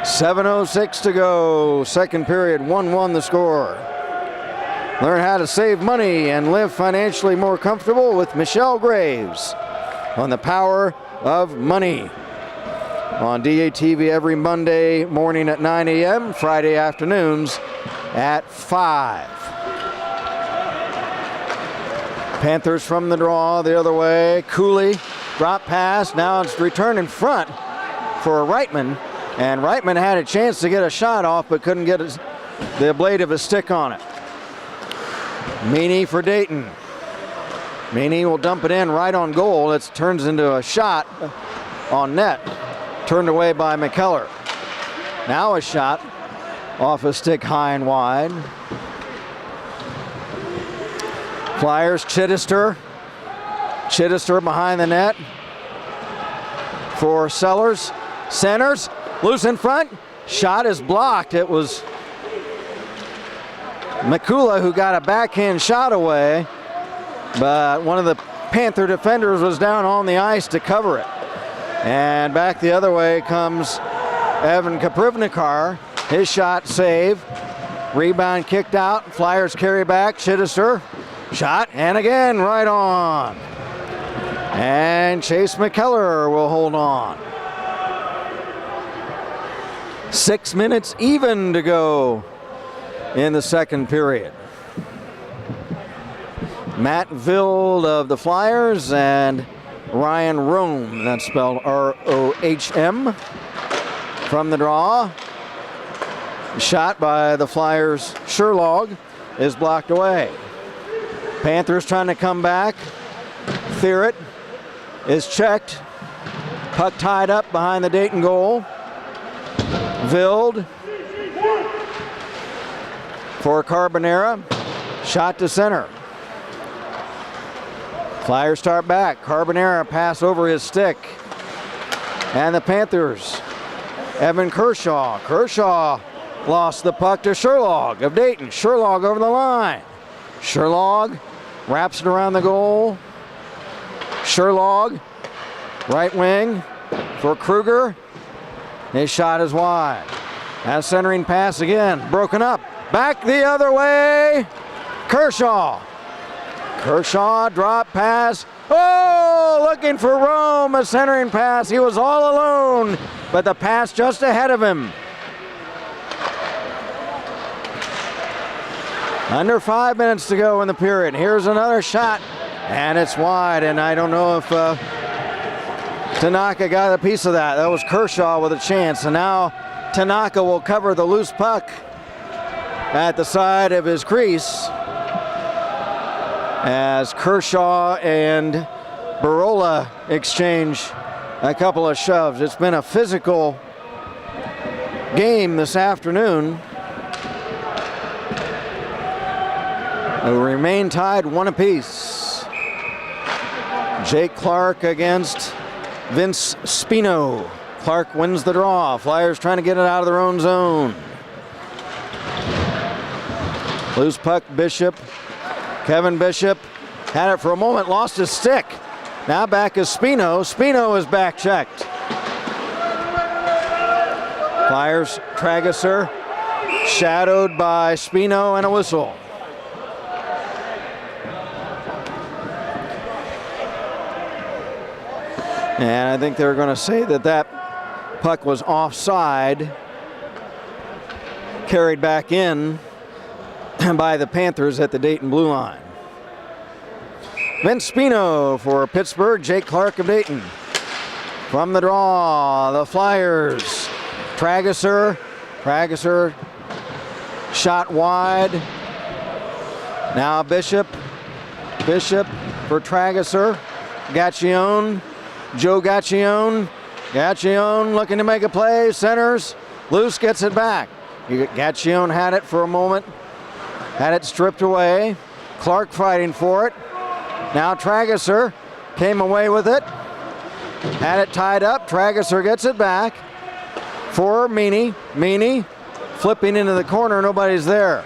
7:06 to go, second period, 1-1 the score. Learn how to save money and live financially more comfortable with Michelle Graves on the Power of Money. On DATV every Monday morning at 9 a.m., Friday afternoons at 5. Panthers from the draw the other way. Cooley, drop pass. Now it's return in front for Reitman. And Reitman had a chance to get a shot off, but couldn't get the blade of his stick on it. Meany for Dayton. Meany will dump it in right on goal. It turns into a shot on net. Turned away by McKellar. Now a shot off a stick high and wide. Flyers, Chittister. Chittister behind the net for Sellers. Centers, loose in front. Shot is blocked. It was Mikula who got a backhand shot away, but one of the Panther defenders was down on the ice to cover it. And back the other way comes Evan Kaprivnikar. His shot save. Rebound kicked out. Flyers carry back. Chittister. Shot, and again, right on. And Chase McKellar will hold on. 6 minutes even to go in the second period. Matt Vild of the Flyers and Ryan Rohm, that's spelled R-O-H-M, from the draw. Shot by the Flyers' Sherlog is blocked away. Panthers trying to come back. Thierrett is checked. Puck tied up behind the Dayton goal. Vild for Carbonera. Shot to center. Flyers start back. Carbonera pass over his stick. And the Panthers, Evan Kershaw. Kershaw lost the puck to Sherlog of Dayton. Sherlog over the line. Sherlog wraps it around the goal. Sherlog, right wing for Kruger. His shot is wide. That centering pass again, broken up. Back the other way, Kershaw. Kershaw, drop pass. Oh, looking for Rome, a centering pass. He was all alone, but the pass just ahead of him. Under 5 minutes to go in the period. Here's another shot, and it's wide, and I don't know if Tanaka got a piece of that. That was Kershaw with a chance, and now Tanaka will cover the loose puck at the side of his crease as Kershaw and Barola exchange a couple of shoves. It's been a physical game this afternoon. We remain tied 1 apiece. Jake Clark against Vince Spino. Clark wins the draw. Flyers trying to get it out of their own zone. Loose puck, Bishop. Kevin Bishop had it for a moment, lost his stick. Now back is Spino. Spino is back checked. Flyers, Trageser, shadowed by Spino and a whistle. And I think they're going to say that that puck was offside carried back in by the Panthers at the Dayton blue line. Vince Spino for Pittsburgh, Jake Clark of Dayton. From the draw, the Flyers. Trageser shot wide. Now Bishop for Trageser. Gaccione, Joe Gaccione. Gaccione looking to make a play, centers. Loose gets it back. Gaccione had it for a moment. Had it stripped away. Clark fighting for it. Now Trageser came away with it. Had it tied up. Trageser gets it back for Meany. Meany flipping into the corner. Nobody's there.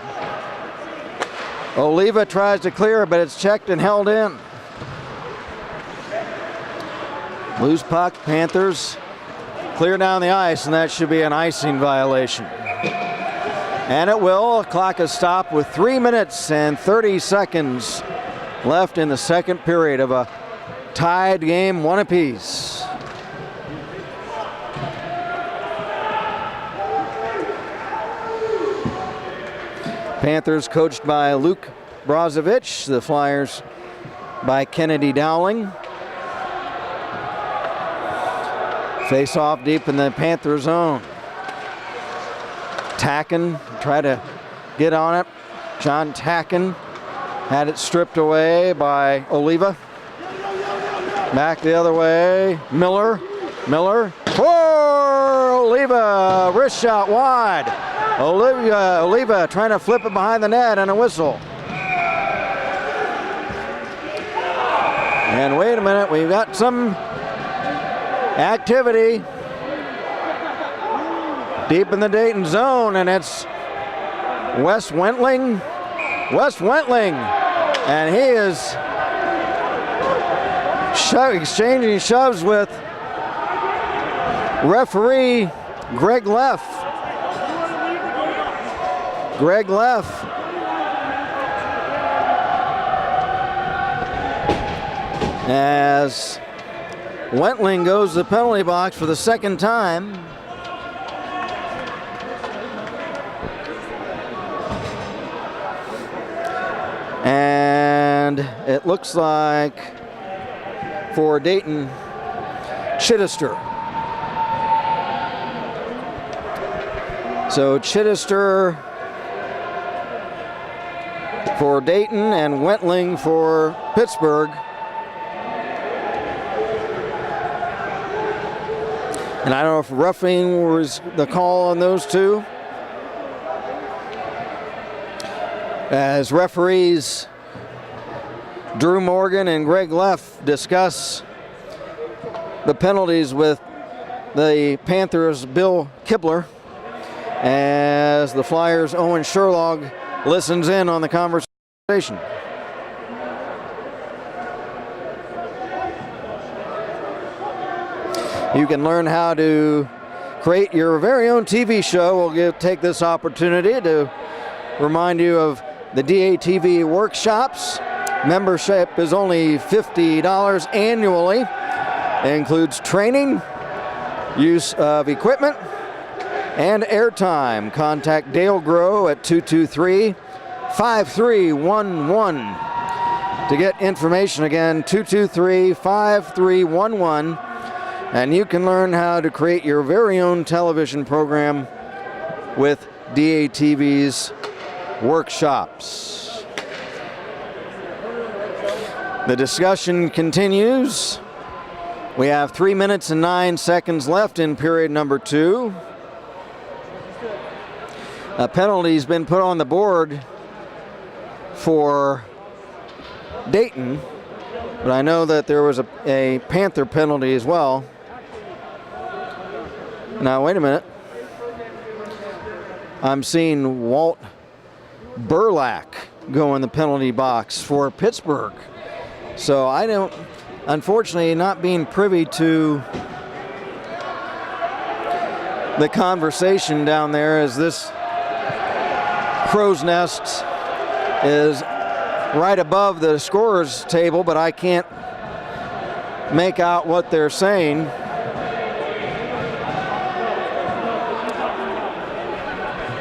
Oliva tries to clear, but it's checked and held in. Loose puck. Panthers clear down the ice, and that should be an icing violation. And it will. Clock is stopped with 3 minutes and 30 seconds left in the second period of a tied game, one apiece. Panthers coached by Luke Brozovic. The Flyers by Kennedy Dowling. Face off deep in the Panther zone. Tacken tried to get on it. John Tacken had it stripped away by Oliva. Back the other way. Miller for Oliva. Wrist shot wide. Oliva trying to flip it behind the net and a whistle. And wait a minute, we've got some activity deep in the Dayton zone, and it's Wes Wentling. And he is exchanging shoves with referee Greg Leff. As Wentling goes to the penalty box for the second time. And it looks like for Dayton, Chittister. So Chittister for Dayton and Wentling for Pittsburgh. And I don't know if roughing was the call on those two. As referees Drew Morgan and Greg Leff discuss the penalties with the Panthers' Bill Kibler, as the Flyers' Owen Sherlock listens in on the conversation. You can learn how to create your very own TV show. We'll take this opportunity to remind you of the DATV workshops. Membership is only $50 annually. It includes training, use of equipment, and airtime. Contact Dale Grow at 223-5311 to get information. Again, 223-5311. And you can learn how to create your very own television program with DATV's workshops. The discussion continues. We have 3 minutes and 9 seconds left in period number 2. A penalty's been put on the board for Dayton, but I know that there was a Panther penalty as well. Now, wait a minute. I'm seeing Walt Burlak go in the penalty box for Pittsburgh. So I don't, unfortunately, not being privy to the conversation down there, as this crow's nest is right above the scorer's table, but I can't make out what they're saying.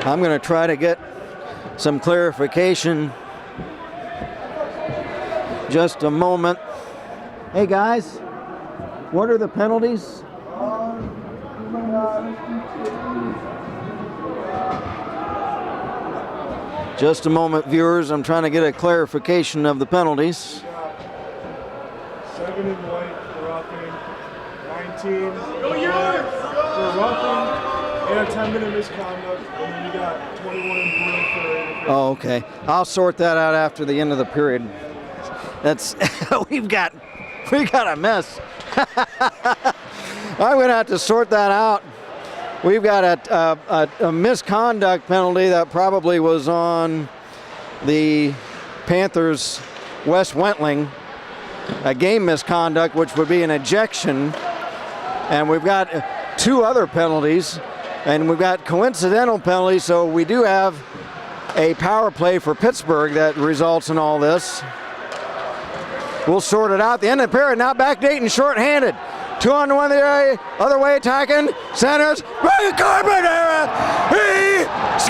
I'm going to try to get some clarification. Just a moment. Hey guys, what are the penalties? Just a moment, viewers. I'm trying to get a clarification of the penalties. 7 and white for roughing, 19 for roughing, and a 10-minute misconduct, and then you got 21 and blue for. Oh, okay. I'll sort that out after the end of the period. That's we got a mess. I'm gonna have to sort that out. We've got a misconduct penalty that probably was on the Panthers' Wes Wentling, a game misconduct, which would be an ejection. And we've got 2 other penalties, and we've got coincidental penalties, so we do have a power play for Pittsburgh that results in all this. We'll sort it out at the end of the period. Now back Dayton shorthanded. 2 on 1 the other way, attacking. Centers. Carbonera. He scores!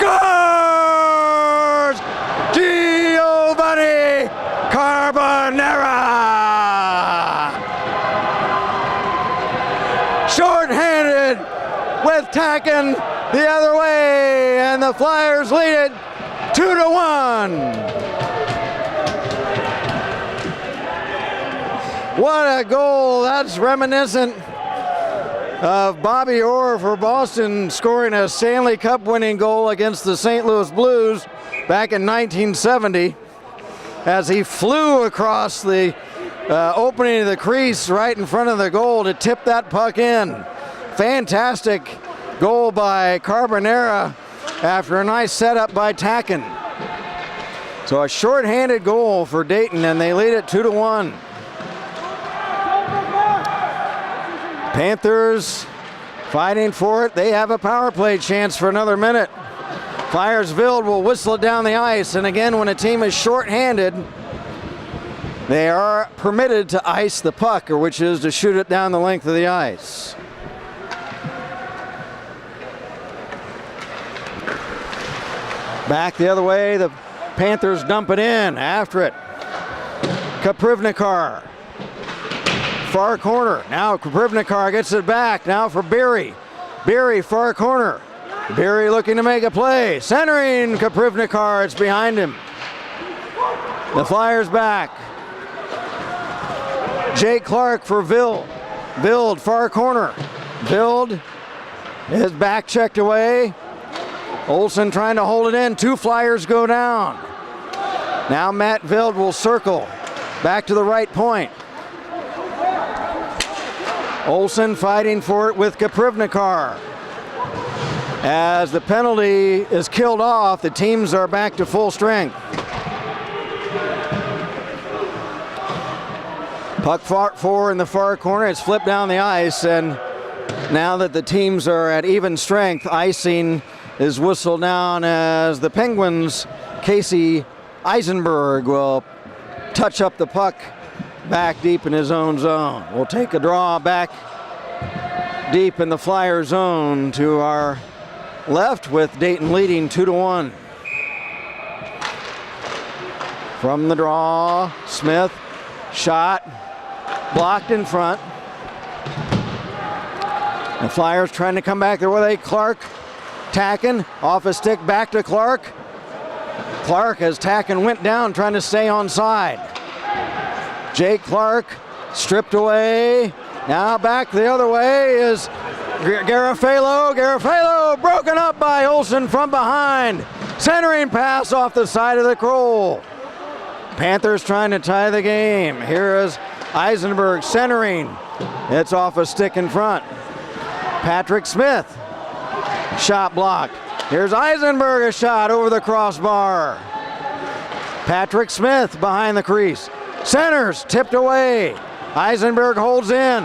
Giovanni Carbonera! Shorthanded with tacking the other way, and the Flyers lead it 2-1. What a goal. That's reminiscent of Bobby Orr for Boston scoring a Stanley Cup winning goal against the St. Louis Blues back in 1970 as he flew across the opening of the crease right in front of the goal to tip that puck in. Fantastic goal by Carbonera after a nice setup by Tacken. So a shorthanded goal for Dayton, and they lead it 2-1. Panthers fighting for it. They have a power play chance for another minute. Flyersville will whistle it down the ice, and again, when a team is shorthanded, they are permitted to ice the puck, or which is to shoot it down the length of the ice. Back the other way, the Panthers dump it in. After it, Kaprivnikar. Far corner. Now Kaprivnikar gets it back. Now for Berry. Berry, far corner. Berry looking to make a play. Centering Kaprivnikar. It's behind him. The Flyers back. Jake Clark for Vild. Vild, far corner. Vild is back checked away. Olsen trying to hold it in. 2 Flyers go down. Now Matt Vild will circle. Back to the right point. Olsen fighting for it with Kaprivnikar. As the penalty is killed off, the teams are back to full strength. Puck 4 in the far corner. It's flipped down the ice, and now that the teams are at even strength, icing is whistled down as the Penguins' Casey Eisenberg will touch up the puck back deep in his own zone. We'll take a draw back deep in the Flyer zone to our left with Dayton leading 2-1. From the draw, Smith, shot, blocked in front. The Flyers trying to come back their way. Clark, Tacken, off a stick, back to Clark. Clark as Tacken went down trying to stay onside. Jake Clark stripped away. Now back the other way is Garofalo. Garofalo broken up by Olsen from behind. Centering pass off the side of the goal. Panthers trying to tie the game. Here is Eisenberg centering. It's off a stick in front. Patrick Smith. Shot blocked. Here's Eisenberg, a shot over the crossbar. Patrick Smith behind the crease. Centers, tipped away. Eisenberg holds in.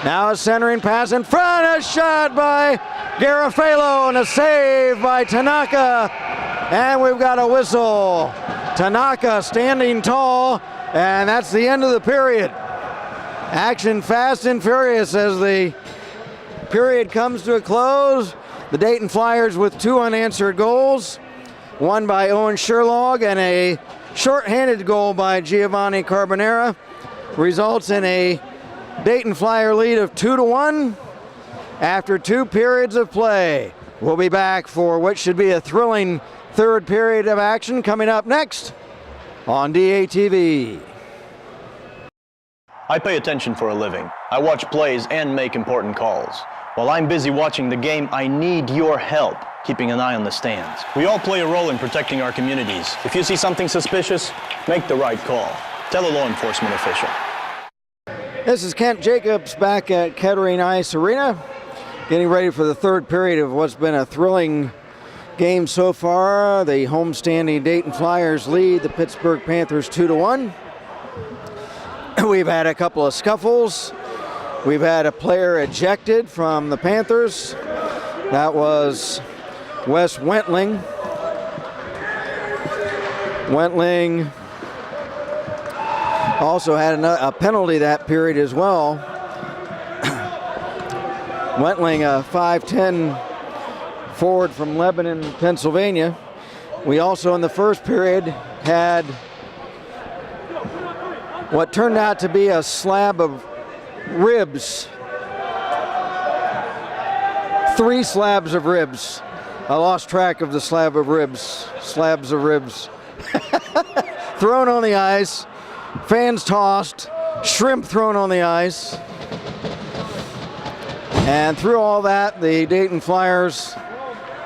Now a centering pass in front, a shot by Garofalo and a save by Tanaka. And we've got a whistle. Tanaka standing tall, and that's the end of the period. Action fast and furious as the period comes to a close. The Dayton Flyers with 2 unanswered goals, one by Owen Sherlog and a shorthanded goal by Giovanni Carbonera, results in a Dayton Flyer lead of 2-1 after 2 periods of play. We'll be back for what should be a thrilling third period of action coming up next on DATV. I pay attention for a living. I watch plays and make important calls. While I'm busy watching the game, I need your help keeping an eye on the stands. We all play a role in protecting our communities. If you see something suspicious, make the right call. Tell a law enforcement official. This is Kent Jacobs back at Kettering Ice Arena, getting ready for the third period of what's been a thrilling game so far. The homestanding Dayton Flyers lead the Pittsburgh Panthers 2-1. We've had a couple of scuffles. We've had a player ejected from the Panthers. That was Wes Wentling. Wentling also had a penalty that period as well. Wentling, a 5'10" forward from Lebanon, Pennsylvania. We also in the first period had what turned out to be a slab of ribs. 3 slabs of ribs. I lost track of the slabs of ribs. Thrown on the ice. Fans tossed, shrimp thrown on the ice. And through all that, the Dayton Flyers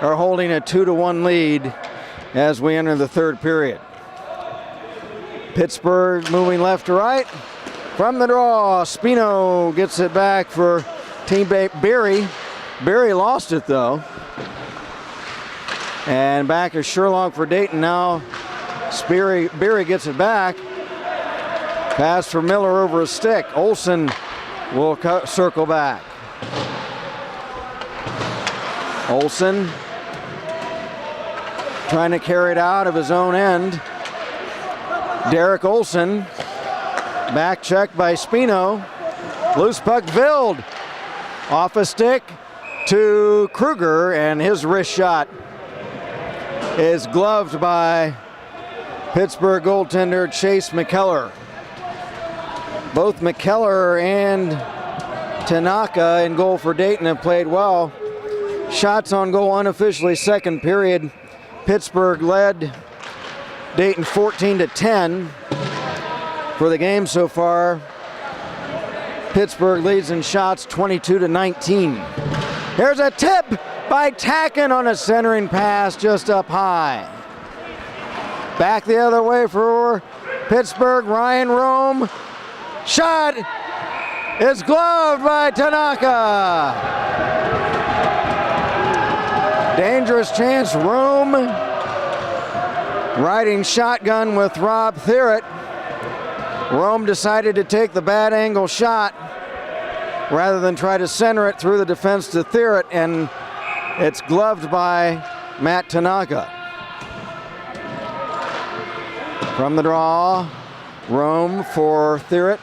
are holding a 2-1 lead as we enter the third period. Pittsburgh moving left to right. From the draw, Spino gets it back for teammate Berry. Berry lost it though. And back is Sherlock for Dayton now. Berry gets it back. Pass for Miller over a stick. Olsen will circle back. Olsen trying to carry it out of his own end. Derek Olsen, back check by Spino. Loose puck Vild. Off a stick to Kruger, and his wrist shot is gloved by Pittsburgh goaltender Chase McKellar. Both McKellar and Tanaka in goal for Dayton have played well. Shots on goal unofficially second period. Pittsburgh led Dayton 14-10 for the game so far. Pittsburgh leads in shots 22-19. Here's a tip by Tacken on a centering pass just up high. Back the other way for Pittsburgh, Ryan Rome. Shot is gloved by Tanaka. Dangerous chance, Rome riding shotgun with Rob Thierrett. Rome decided to take the bad angle shot rather than try to center it through the defense to Thierrett, and it's gloved by Matt Tanaka. From the draw, Rome for Thierrett.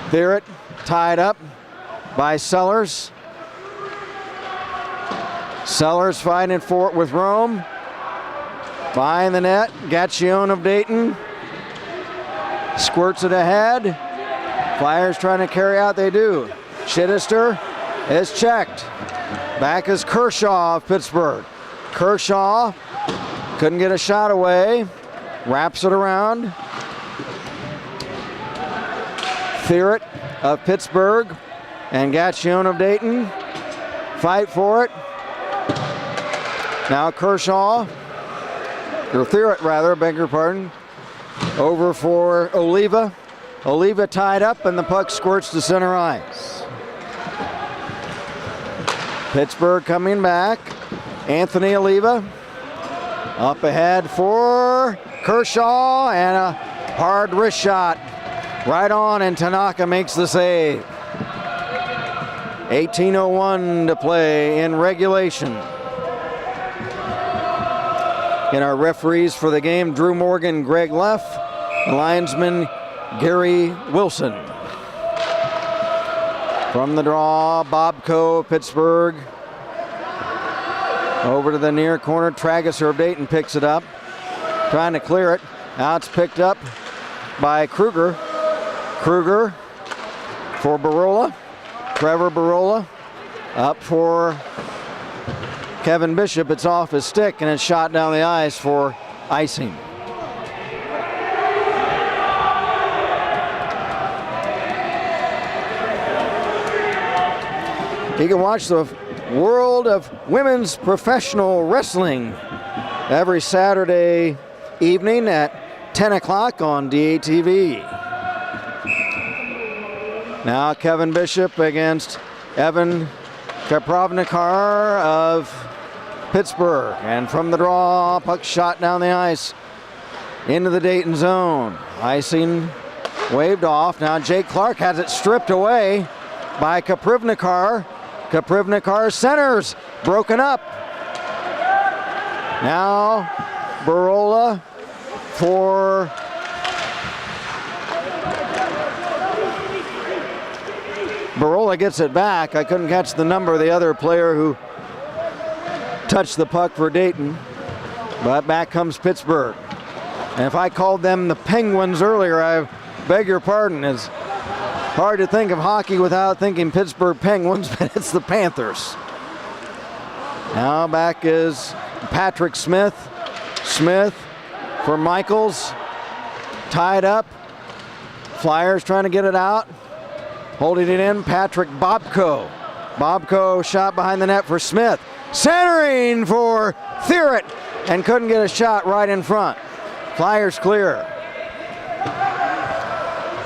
Thierrett tied up by Sellers. Sellers fighting for it with Rome. Behind the net, Gaccione of Dayton squirts it ahead. Flyers trying to carry out, they do. Chittister is checked. Back is Kershaw of Pittsburgh. Kershaw couldn't get a shot away. Wraps it around. Thierrett of Pittsburgh and Gaccione of Dayton fight for it. Now Kershaw, or Thierrett rather, beg your pardon, over for Oliva. Oliva tied up and the puck squirts to center ice. Pittsburgh coming back. Anthony Oliva up ahead for Kershaw, and a hard wrist shot right on, and Tanaka makes the save. 18:01 to play in regulation. In our referees for the game, Drew Morgan, Greg Leff, linesman Gary Wilson. From the draw, Bob Coe, Pittsburgh. Over to the near corner. Trageser of Dayton picks it up. Trying to clear it. Now it's picked up by Kruger. Kruger for Barola. Trevor Barola up for Kevin Bishop. It's off his stick and it's shot down the ice for icing. You can watch the world of women's professional wrestling every Saturday evening at 10 o'clock on DATV. Now Kevin Bishop against Evan Kaprovnikar of Pittsburgh. And from the draw, puck shot down the ice into the Dayton zone. Icing waved off. Now Jake Clark has it stripped away by Kaprovnikar. Kaprovnikar centers, broken up. Now Barola for Barola gets it back. I couldn't catch the number of the other player who touched the puck for Dayton, but back comes Pittsburgh. And if I called them the Penguins earlier, I beg your pardon. It's hard to think of hockey without thinking Pittsburgh Penguins, but it's the Panthers. Now back is Patrick Smith. Smith for Michaels. Tied up. Flyers trying to get it out. Holding it in, Patrick Bobko. Bobko shot behind the net for Smith. Centering for Thierrett and couldn't get a shot right in front. Flyers clear.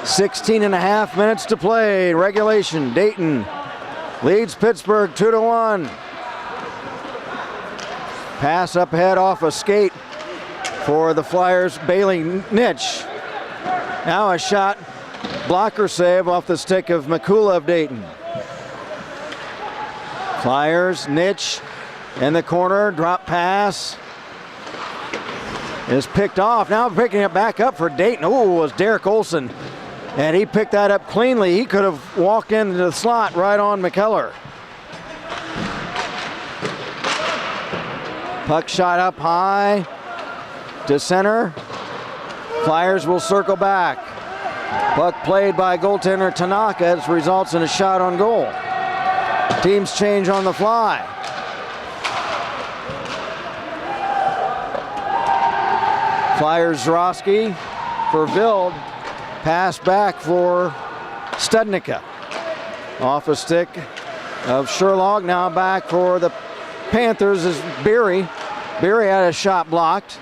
16 and a half minutes to play. Regulation. Dayton leads Pittsburgh 2-1. Pass up ahead off a skate for the Flyers. Bailey Nitsch. Now a shot. Blocker save off the stick of Mikula of Dayton. Flyers, Nitsch in the corner. Drop pass is picked off. Now picking it back up for Dayton. Oh, it was Derek Olson. And he picked that up cleanly. He could have walked into the slot right on McKellar. Puck shot up high to center. Flyers will circle back. Puck played by goaltender Tanaka. It results in a shot on goal. Teams change on the fly. Flyers Zroski for Vild. Pass back for Studnicka. Off a stick of Sherlock. Now back for the Panthers is Beery. Beery had a shot blocked.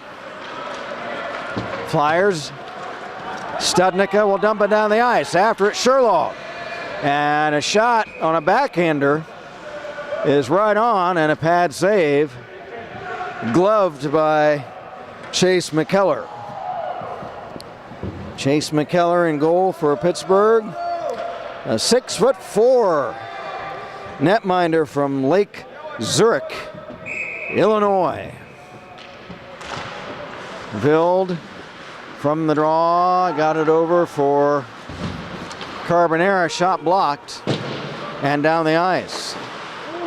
Flyers. Studnicka will dump it down the ice. After it, Sherlock. And a shot on a backhander is right on, and a pad save. Gloved by Chase McKellar. Chase McKellar in goal for Pittsburgh. A 6'4" netminder from Lake Zurich, Illinois. Vild from the draw, got it over for Carbonera, shot blocked and down the ice.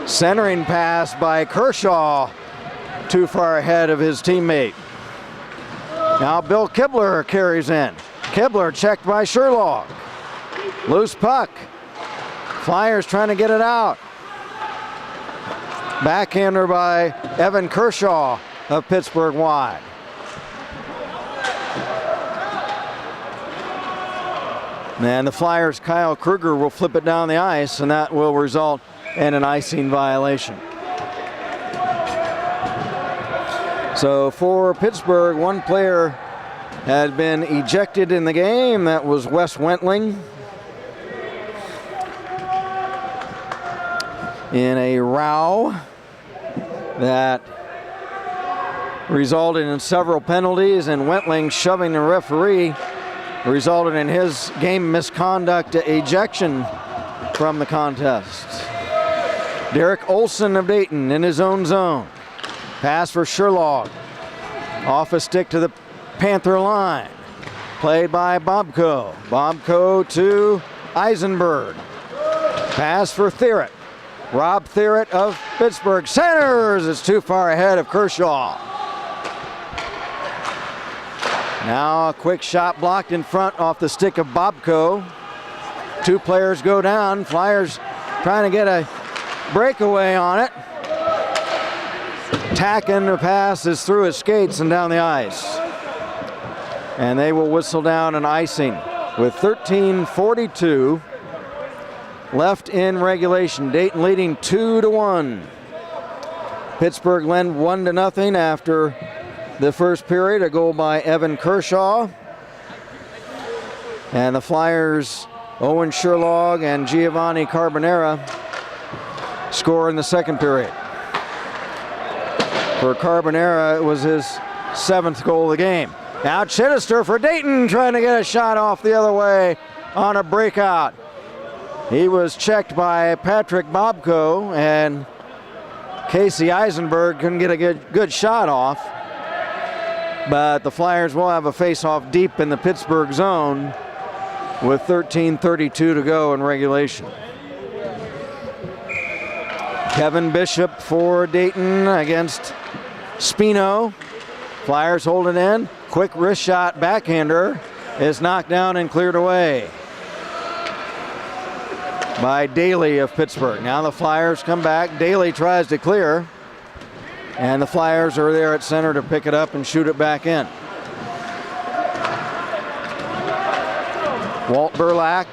Centering pass by Kershaw, too far ahead of his teammate. Now Bill Kibler carries in. Kibler checked by Sherlock. Loose puck. Flyers trying to get it out. Backhander by Evan Kershaw of Pittsburgh wide. And the Flyers' Kyle Kruger will flip it down the ice, and that will result in an icing violation. So for Pittsburgh, one player had been ejected in the game. That was Wes Wentling in a row that resulted in several penalties, and Wentling shoving the referee resulted in his game misconduct ejection from the contest. Derek Olson of Dayton in his own zone. Pass for Sherlock. Off a stick to the Panther line. Played by Bobko. Bobko to Eisenberg. Pass for Thierrett. Rob Thierrett of Pittsburgh centers. It's too far ahead of Kershaw. Now a quick shot blocked in front off the stick of Bobko. 2 players go down. Flyers trying to get a breakaway on it. Tacking the pass is through his skates and down the ice. And they will whistle down an icing with 13:42 left in regulation. Dayton leading 2-1. Pittsburgh led 1-0 after the first period. A goal by Evan Kershaw. And the Flyers, Owen Sherlog and Giovanni Carbonera, score in the second period. For Carbonera, it was his 7th goal of the game. Now Chittister for Dayton, trying to get a shot off the other way on a breakout. He was checked by Patrick Bobko, and Casey Eisenberg couldn't get a good shot off. But the Flyers will have a face-off deep in the Pittsburgh zone with 13:32 to go in regulation. Kevin Bishop for Dayton against Spino. Flyers hold it in. Quick wrist shot backhander is knocked down and cleared away by Daly of Pittsburgh. Now the Flyers come back. Daly tries to clear, and the Flyers are there at center to pick it up and shoot it back in. Walt Burlak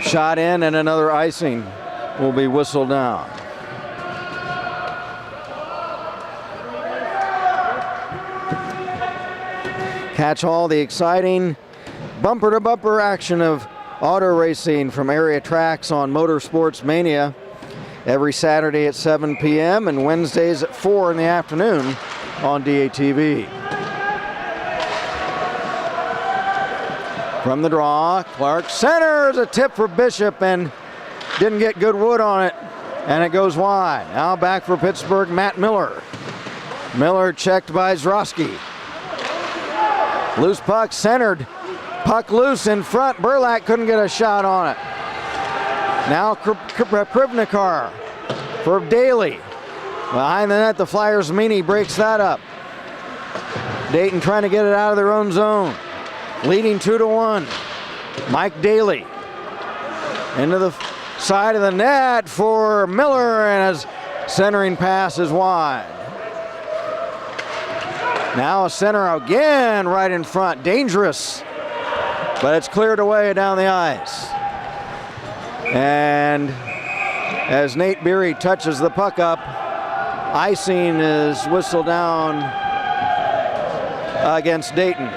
shot in, and another icing will be whistled down. Catch all the exciting bumper-to-bumper action of auto racing from area tracks on Motorsports Mania every Saturday at 7 p.m. and Wednesdays at 4 in the afternoon on DATV. From the draw, Clark centers, a tip for Bishop, and didn't get good wood on it, and it goes wide. Now back for Pittsburgh, Matt Miller. Miller checked by Zroski. Loose puck centered. Puck loose in front. Burlak couldn't get a shot on it. Now Krivnikar for Daly. Behind the net, the Flyers meanie breaks that up. Dayton trying to get it out of their own zone. Leading 2-1. Mike Daly into the side of the net for Miller, and his centering pass is wide. Now a center again right in front. Dangerous, but it's cleared away down the ice. And as Nate Beery touches the puck up, icing is whistled down against Dayton.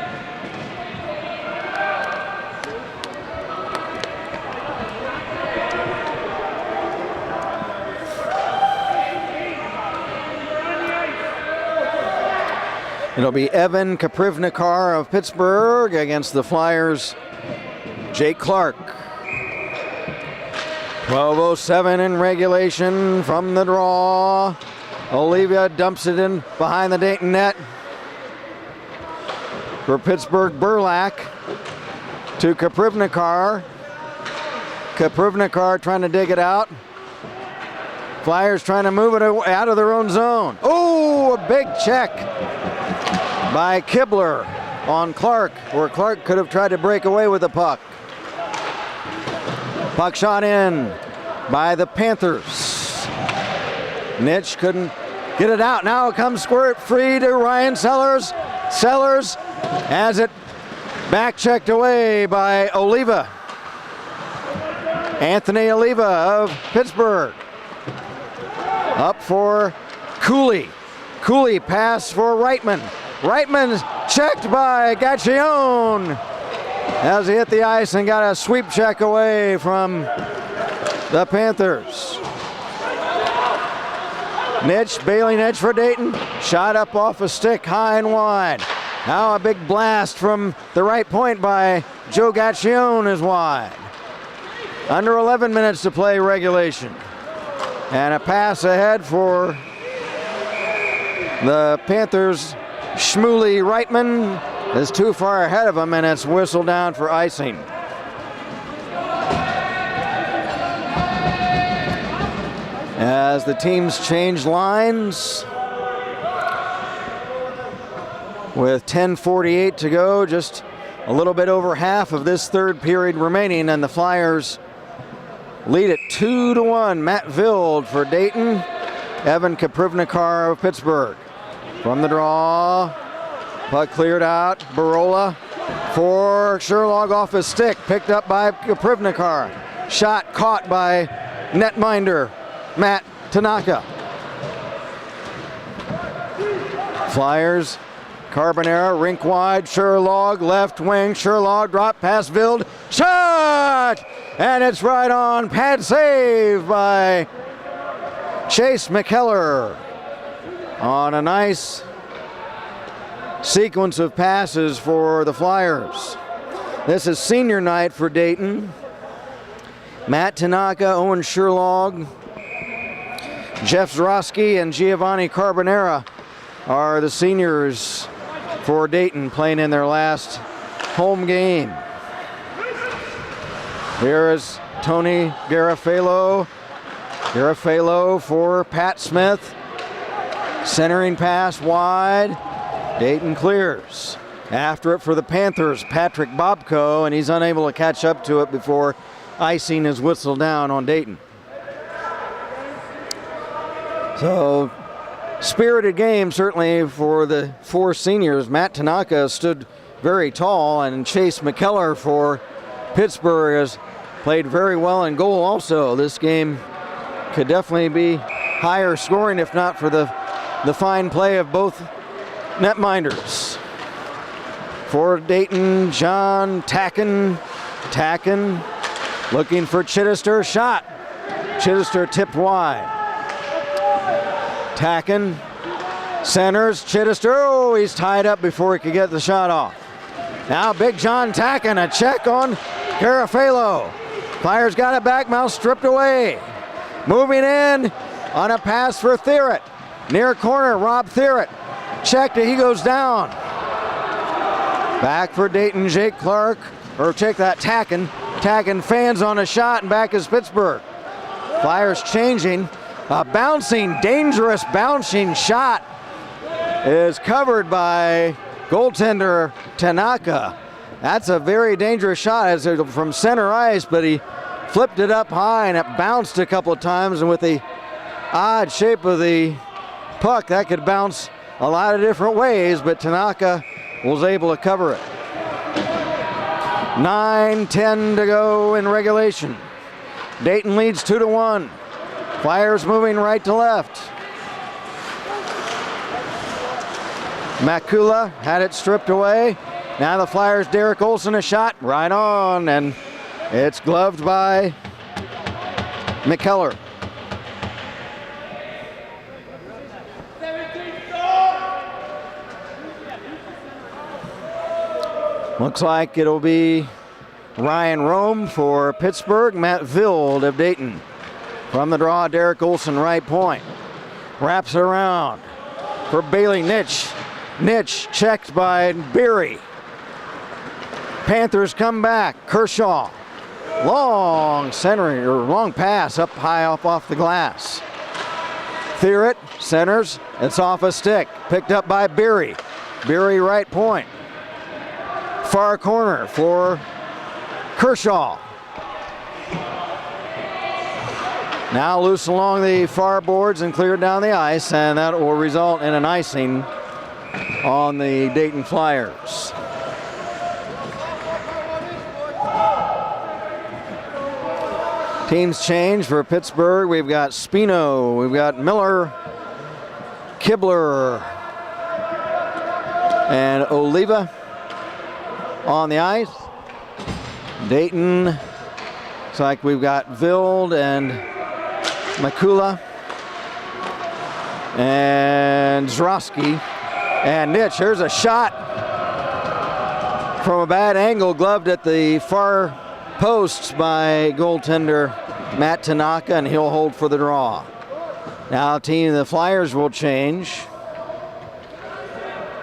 It'll be Evan Kaprivnikar of Pittsburgh against the Flyers' Jake Clark. 12:07 in regulation from the draw. Olivia dumps it in behind the Dayton net. For Pittsburgh, Burlak to Kaprivnikar. Kaprivnikar trying to dig it out. Flyers trying to move it out of their own zone. Oh, a big check by Kibler on Clark, where Clark could have tried to break away with the puck. Puck shot in by the Panthers. Nitsch couldn't get it out. Now it comes squirt free to Ryan Sellers. Sellers has it back checked away by Oliva. Anthony Oliva of Pittsburgh. Up for Cooley. Cooley pass for Reitman. Reitman's checked by Gaccione as he hit the ice and got a sweep check away from the Panthers. Nitsch, Bailey Nitsch for Dayton. Shot up off a stick, high and wide. Now a big blast from the right point by Joe Gaccione is wide. Under 11 minutes to play regulation. And a pass ahead for the Panthers. Shmuley Reitman is too far ahead of him, and it's whistled down for icing. as the teams change lines. With 10:48 to go, just a little bit over half of this third period remaining, and the Flyers lead it 2-1. Matt Vild for Dayton, Evan Kaprivnikar of Pittsburgh. From the draw, puck cleared out, Barola for Sherlock off his stick, picked up by Kaprivnikar. Shot caught by netminder Matt Tanaka. Flyers, Carbonera, rink wide, Sherlock, left wing, Sherlock, drop pass, Vild, shot! And it's right on, pad save by Chase McKellar on a nice sequence of passes for the Flyers. This is senior night for Dayton. Matt Tanaka, Owen Sherlock, Jeff Zrosky, and Giovanni Carbonera are the seniors for Dayton playing in their last home game. Here is Tony Garofalo. Garofalo for Pat Smith. Centering pass wide. Dayton clears. After it for the Panthers, Patrick Bobko, and he's unable to catch up to it before icing is whistled down on Dayton. So, spirited game certainly for the four seniors. Matt Tanaka stood very tall, and Chase McKellar for Pittsburgh has played very well in goal also. This game could definitely be higher scoring if not for the fine play of both netminders. For Dayton, John Tacken. Tacken looking for Chittister, shot. Chittister tipped wide. Tacken centers, Chittister, oh, he's tied up before he could get the shot off. Now Big John Tacken, a check on Garofalo. Flyers got it back, Mouse stripped away. Moving in on a pass for Thierrett. Near corner, Rob Thierrett. Checked it, he goes down. Back for Dayton, Jake Clark, or check that, Tacken. Tacken fans on a shot, and back is Pittsburgh. Flyers changing. A bouncing, dangerous bouncing shot is covered by goaltender Tanaka. That's a very dangerous shot. It's from center ice, but he flipped it up high and it bounced a couple of times, and with the odd shape of the puck, that could bounce a lot of different ways, but Tanaka was able to cover it. 9:10 to go in regulation. Dayton leads 2-1. Flyers moving right to left. Makula had it stripped away. Now the Flyers, Derek Olson, a shot right on, and it's gloved by McKellar. Looks like it'll be Ryan Rome for Pittsburgh, Matt Vild of Dayton. From the draw, Derek Olson, right point. Wraps it around for Bailey Nitsch. Nitsch checked by Beery. Panthers come back. Kershaw. Long centering, or long pass up high up off the glass. Thierrett centers. It's off a stick. Picked up by Beery. Beery right point. Far corner for Kershaw. Now loose along the far boards and cleared down the ice, and that will result in an icing on the Dayton Flyers. Teams change for Pittsburgh. We've got Spino, we've got Miller, Kibler, and Oliva on the ice. Dayton, looks like we've got Vild and Makula and Zrosky and Nitsch. Here's a shot from a bad angle, gloved at the far posts by goaltender Matt Tanaka, and he'll hold for the draw. Now the Flyers will change.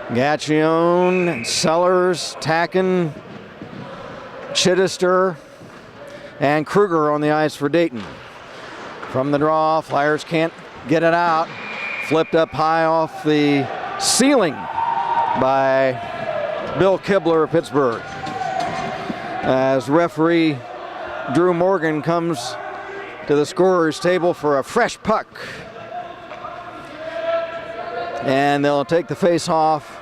Gaccione, Sellers, Tacken, Chittister, and Kruger on the ice for Dayton. From the draw, Flyers can't get it out. Flipped up high off the ceiling by Bill Kibler of Pittsburgh. As referee Drew Morgan comes to the scorer's table for a fresh puck. And they'll take the face-off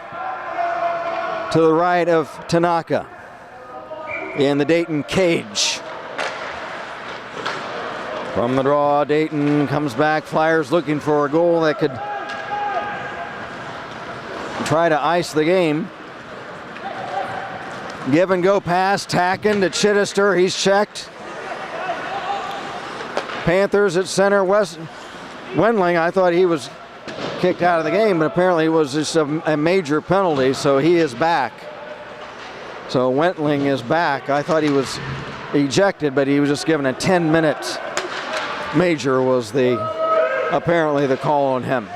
to the right of Tanaka in the Dayton cage. From the draw, Dayton comes back. Flyers looking for a goal that could try to ice the game. Give and go pass, Tacken to Chittister. He's checked. Panthers at center. Wendling, I thought he was kicked out of the game, but apparently it was just a major penalty, so he is back. So Wendling is back. I thought he was ejected, but he was just given a 10-minute major was apparently the call on him.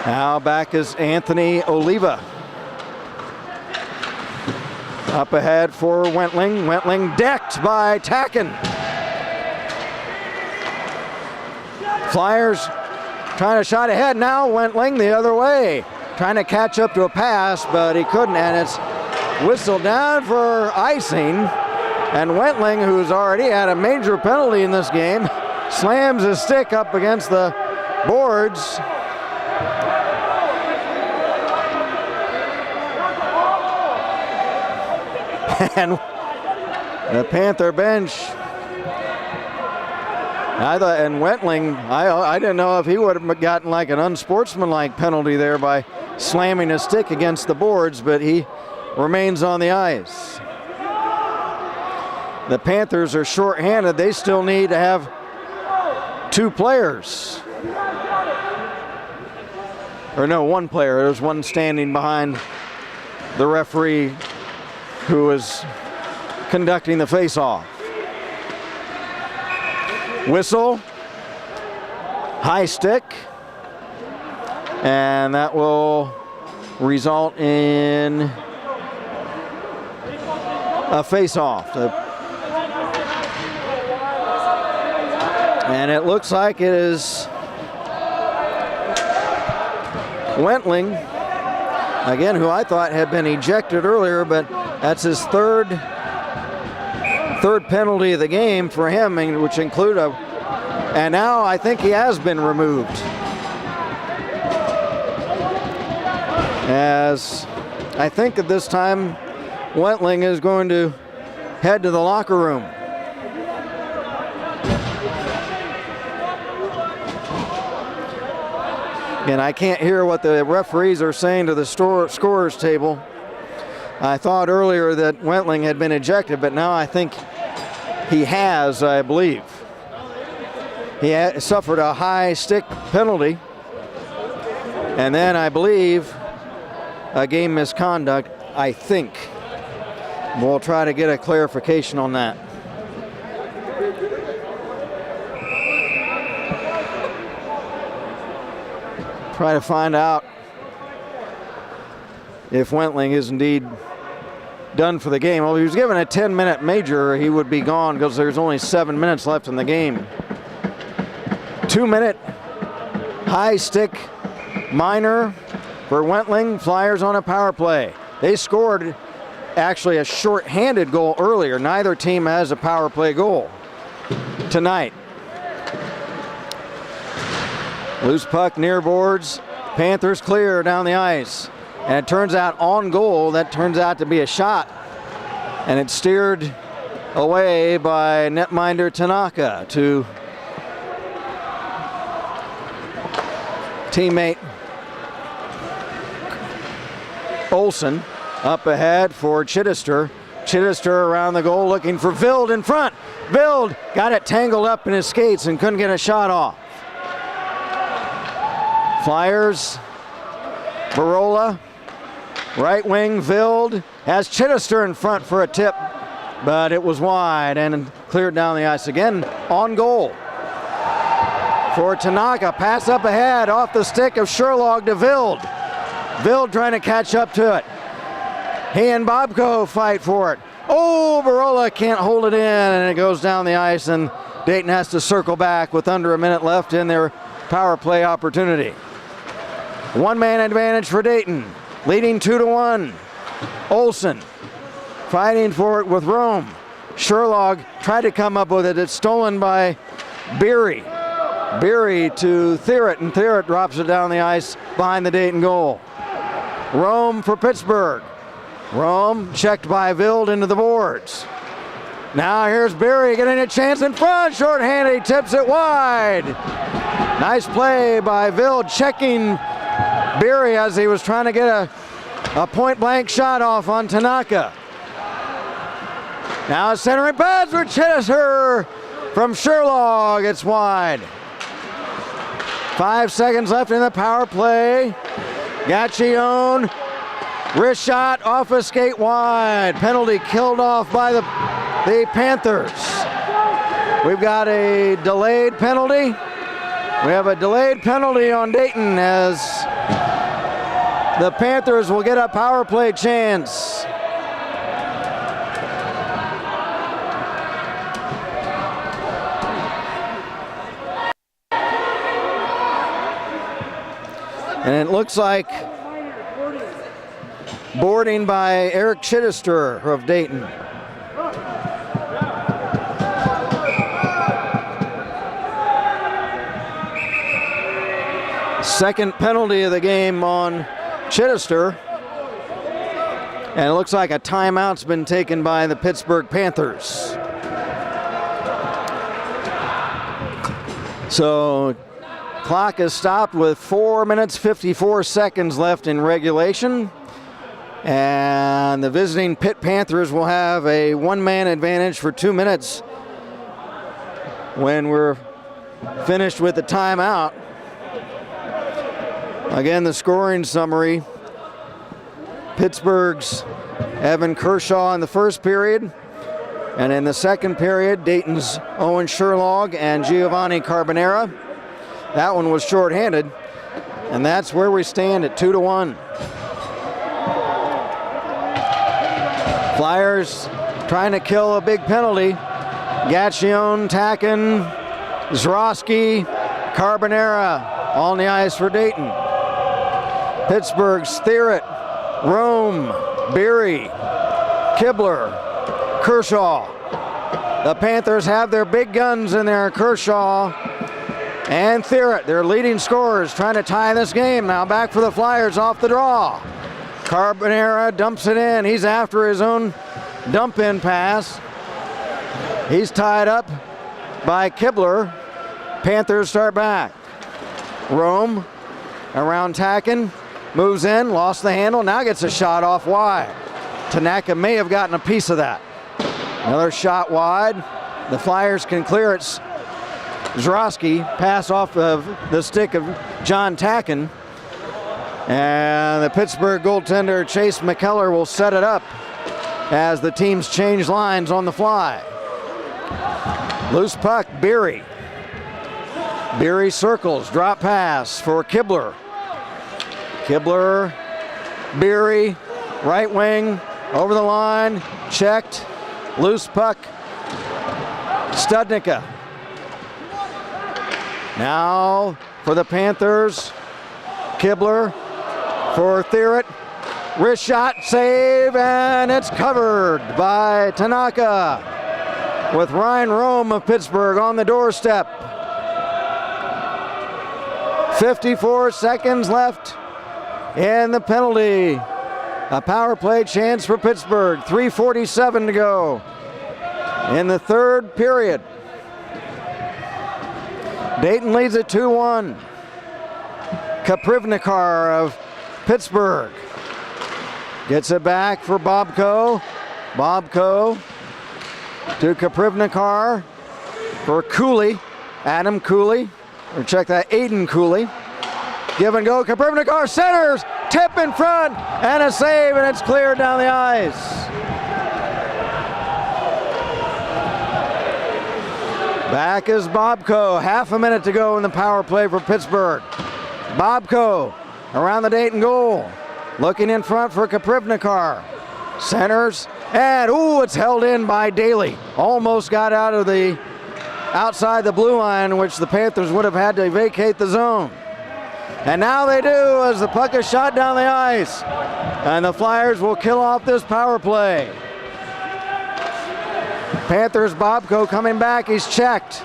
Now back is Anthony Oliva. Up ahead for Wendling. Wendling decked by Tacken. Flyers trying to shot ahead now. Wendling the other way. Trying to catch up to a pass, but he couldn't, and it's whistled down for icing. And Wendling, who's already had a major penalty in this game, slams his stick up against the boards. And the Panther bench, and Wendling, I didn't know if he would have gotten like an unsportsmanlike penalty there by slamming his stick against the boards, but he remains on the ice. The Panthers are shorthanded. They still need to have 2 players. Or no, 1 player. There's one standing behind the referee who is conducting the face-off. Whistle, high stick, and that will result in a face-off. And it looks like it is Wendling, again, who I thought had been ejected earlier, but that's his third penalty of the game for him, which include and now I think he has been removed. As I think at this time, Wendling is going to head to the locker room. And I can't hear what the referees are saying to the scorer's table. I thought earlier that Wendling had been ejected, but now I think he has, I believe. He suffered a high stick penalty, and then I believe a game misconduct, I think. We'll try to get a clarification on that. Try to find out if Wendling is indeed done for the game. Well, if he was given a 10-minute major, he would be gone because there's only 7 minutes left in the game. 2-minute high stick minor for Wendling. Flyers on a power play. They scored actually a short-handed goal earlier. Neither team has a power play goal tonight. Loose puck near boards. Panthers clear down the ice. And it turns out on goal, that turns out to be a shot. And it's steered away by netminder Tanaka to teammate Olsen. Up ahead for Chittister. Chittister around the goal looking for Vild in front. Vild got it tangled up in his skates and couldn't get a shot off. Flyers, Barola, right wing, Vild has Chittister in front for a tip, but it was wide and cleared down the ice again. On goal for Tanaka, pass up ahead off the stick of Sherlock to Vild. Vild trying to catch up to it. He and Bobko fight for it. Oh, Barola can't hold it in, and it goes down the ice, and Dayton has to circle back with under a minute left in their power play opportunity. One-man advantage for Dayton, leading 2-1. Olsen fighting for it with Rome. Sherlog tried to come up with it. It's stolen by Beery. Beery to Thierrett, and Thierrett drops it down the ice behind the Dayton goal. Rome for Pittsburgh. Rome checked by Vild into the boards. Now here's Beery getting a chance in front. Shorthanded, he tips it wide. Nice play by Vild, checking Beery as he was trying to get a point-blank shot off on Tanaka. Now centering pass for Chittister from Sherlog. It's wide. 5 seconds left in the power play. Gaccione, wrist shot off a skate wide. Penalty killed off by the Panthers. We've got a delayed penalty. We have a delayed penalty on Dayton as the Panthers will get a power play chance. And it looks like boarding by Eric Chittister of Dayton. Second penalty of the game on Chittister. And it looks like a timeout's been taken by the Pittsburgh Panthers. So clock is stopped with 4 minutes 54 seconds left in regulation. And the visiting Pitt Panthers will have a one-man advantage for 2 minutes when we're finished with the timeout. Again, the scoring summary. Pittsburgh's Evan Kershaw in the first period. And in the second period, Dayton's Owen Sherlog and Giovanni Carbonera. That one was shorthanded. And that's where we stand at 2-1. Flyers trying to kill a big penalty. Gaccione, Tacken, Zroski, Carbonera all on the ice for Dayton. Pittsburgh's Thierrett, Rome, Beery, Kibler, Kershaw. The Panthers have their big guns in there, Kershaw and Thierrett, their leading scorers, trying to tie this game. Now back for the Flyers off the draw. Carbonera dumps it in. He's after his own dump-in pass. He's tied up by Kibler. Panthers start back. Rome around Tacken. Moves in, lost the handle, now gets a shot off wide. Tanaka may have gotten a piece of that. Another shot wide. The Flyers can clear it. Zroski pass off of the stick of John Tacken. And the Pittsburgh goaltender Chase McKellar will set it up as the teams change lines on the fly. Loose puck, Beery. Beery circles, drop pass for Kibler. Kibler, Beery, right wing, over the line, checked, loose puck, Studnicka. Now for the Panthers, Kibler for Thierrett, wrist shot, save, and it's covered by Tanaka with Ryan Rome of Pittsburgh on the doorstep. 54 seconds left in the penalty. A power play chance for Pittsburgh. 3:47 to go in the third period. Dayton leads at 2-1. Kaprivnikar of Pittsburgh gets it back for Bobko. Bobko to Kaprivnikar for Cooley. Adam Cooley. Or check that, Aiden Cooley. Give and go, Kaprivnikar centers, tip in front, and a save, and it's cleared down the ice. Back is Bobko, half a minute to go in the power play for Pittsburgh. Bobko around the Dayton goal, looking in front for Kaprivnikar. Centers, and it's held in by Daly. Almost got out of the outside the blue line, which the Panthers would have had to vacate the zone. And now they do as the puck is shot down the ice. And the Flyers will kill off this power play. Panthers Bobko coming back, he's checked.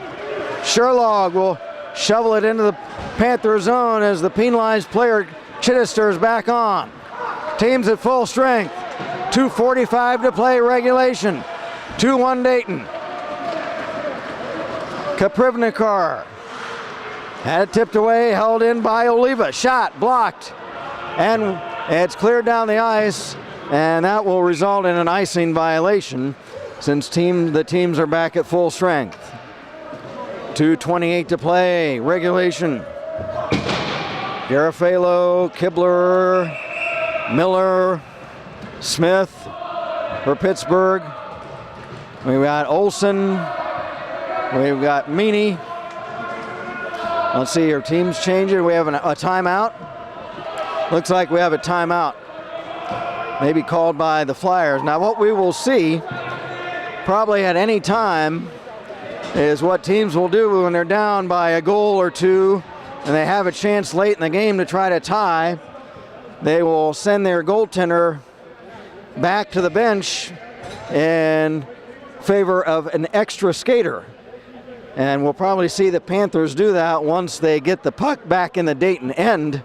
Sherlog will shovel it into the Panther zone as the penalized player Chittister is back on. Teams at full strength. 2:45 to play regulation. 2-1 Dayton. Kaprivnikar had it tipped away, held in by Oliva. Shot blocked, and it's cleared down the ice, and that will result in an icing violation since the teams are back at full strength. 2:28 to play, regulation. Garofalo, Kibler, Miller, Smith for Pittsburgh. We've got Olsen. We've got Meany. Let's see, our team's changing. We have a timeout. Looks like we have a timeout. Maybe called by the Flyers. Now what we will see probably at any time is what teams will do when they're down by a goal or two and they have a chance late in the game to try to tie. They will send their goaltender back to the bench in favor of an extra skater. And we'll probably see the Panthers do that once they get the puck back in the Dayton end,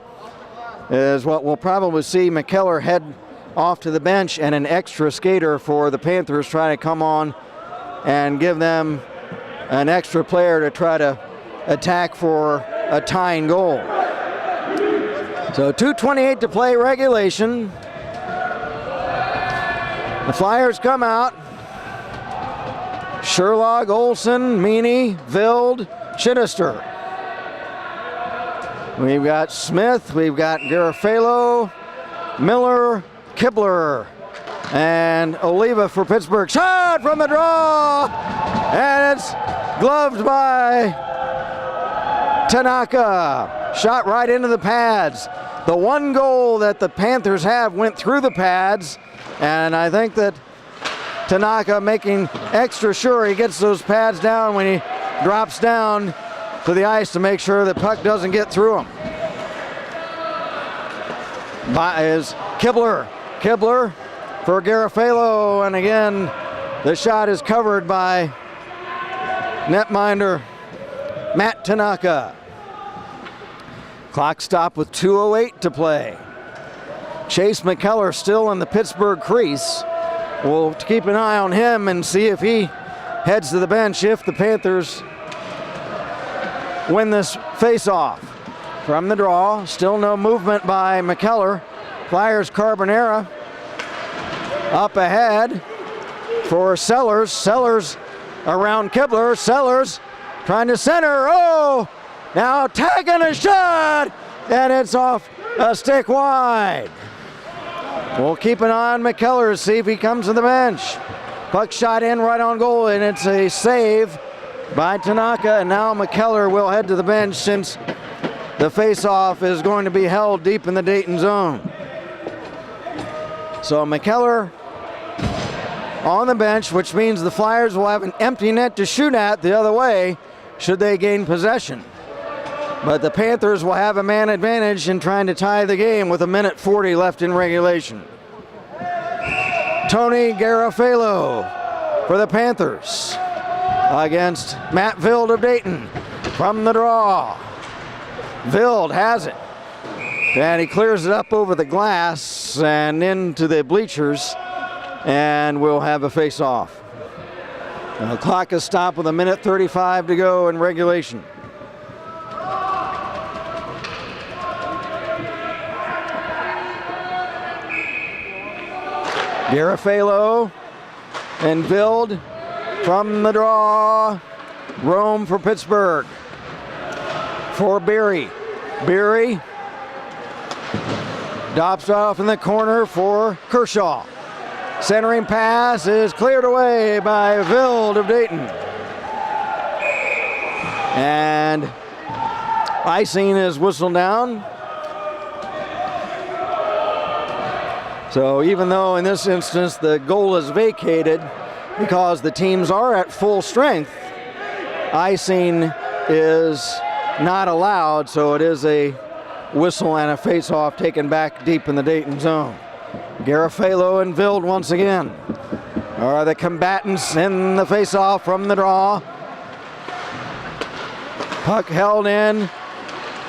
is what we'll probably see McKellar head off to the bench and an extra skater for the Panthers try to come on and give them an extra player to try to attack for a tying goal. So 2:28 to play regulation. The Flyers come out. Sherlog, Olsen, Meany, Vild, Chittister. We've got Smith, we've got Garofalo, Miller, Kibler, and Oliva for Pittsburgh. Shot from the draw, and it's gloved by Tanaka. Shot right into the pads. The one goal that the Panthers have went through the pads, and I think that Tanaka making extra sure he gets those pads down when he drops down to the ice to make sure the puck doesn't get through him. Is Kibler for Garofalo, and again the shot is covered by netminder Matt Tanaka. Clock stop with 2:08 to play. Chase McKellar still in the Pittsburgh crease. We'll keep an eye on him and see if he heads to the bench if the Panthers win this face-off. From the draw, still no movement by McKellar. Flyers Carbonera up ahead for Sellers. Sellers around Kibler. Sellers trying to center. Oh, now tagging a shot, and it's off a stick wide. We'll keep an eye on McKellar to see if he comes to the bench. Puck shot in right on goal, and it's a save by Tanaka, and now McKellar will head to the bench since the face-off is going to be held deep in the Dayton zone. So McKellar on the bench, which means the Flyers will have an empty net to shoot at the other way should they gain possession. But the Panthers will have a man advantage in trying to tie the game with 1:40 left in regulation. Tony Garofalo for the Panthers against Matt Vild of Dayton from the draw. Vild has it, and he clears it up over the glass and into the bleachers, and we'll have a face-off. The clock is stopped with 1:35 to go in regulation. Garofalo and Vild from the draw. Rome for Pittsburgh. For Beery. Beery drops off in the corner for Kershaw. Centering pass is cleared away by Vild of Dayton. And icing is whistled down. So even though in this instance the goal is vacated because the teams are at full strength, icing is not allowed, so it is a whistle and a face-off taken back deep in the Dayton zone. Garofalo and Vild once again are the combatants in the face-off from the draw. Puck held in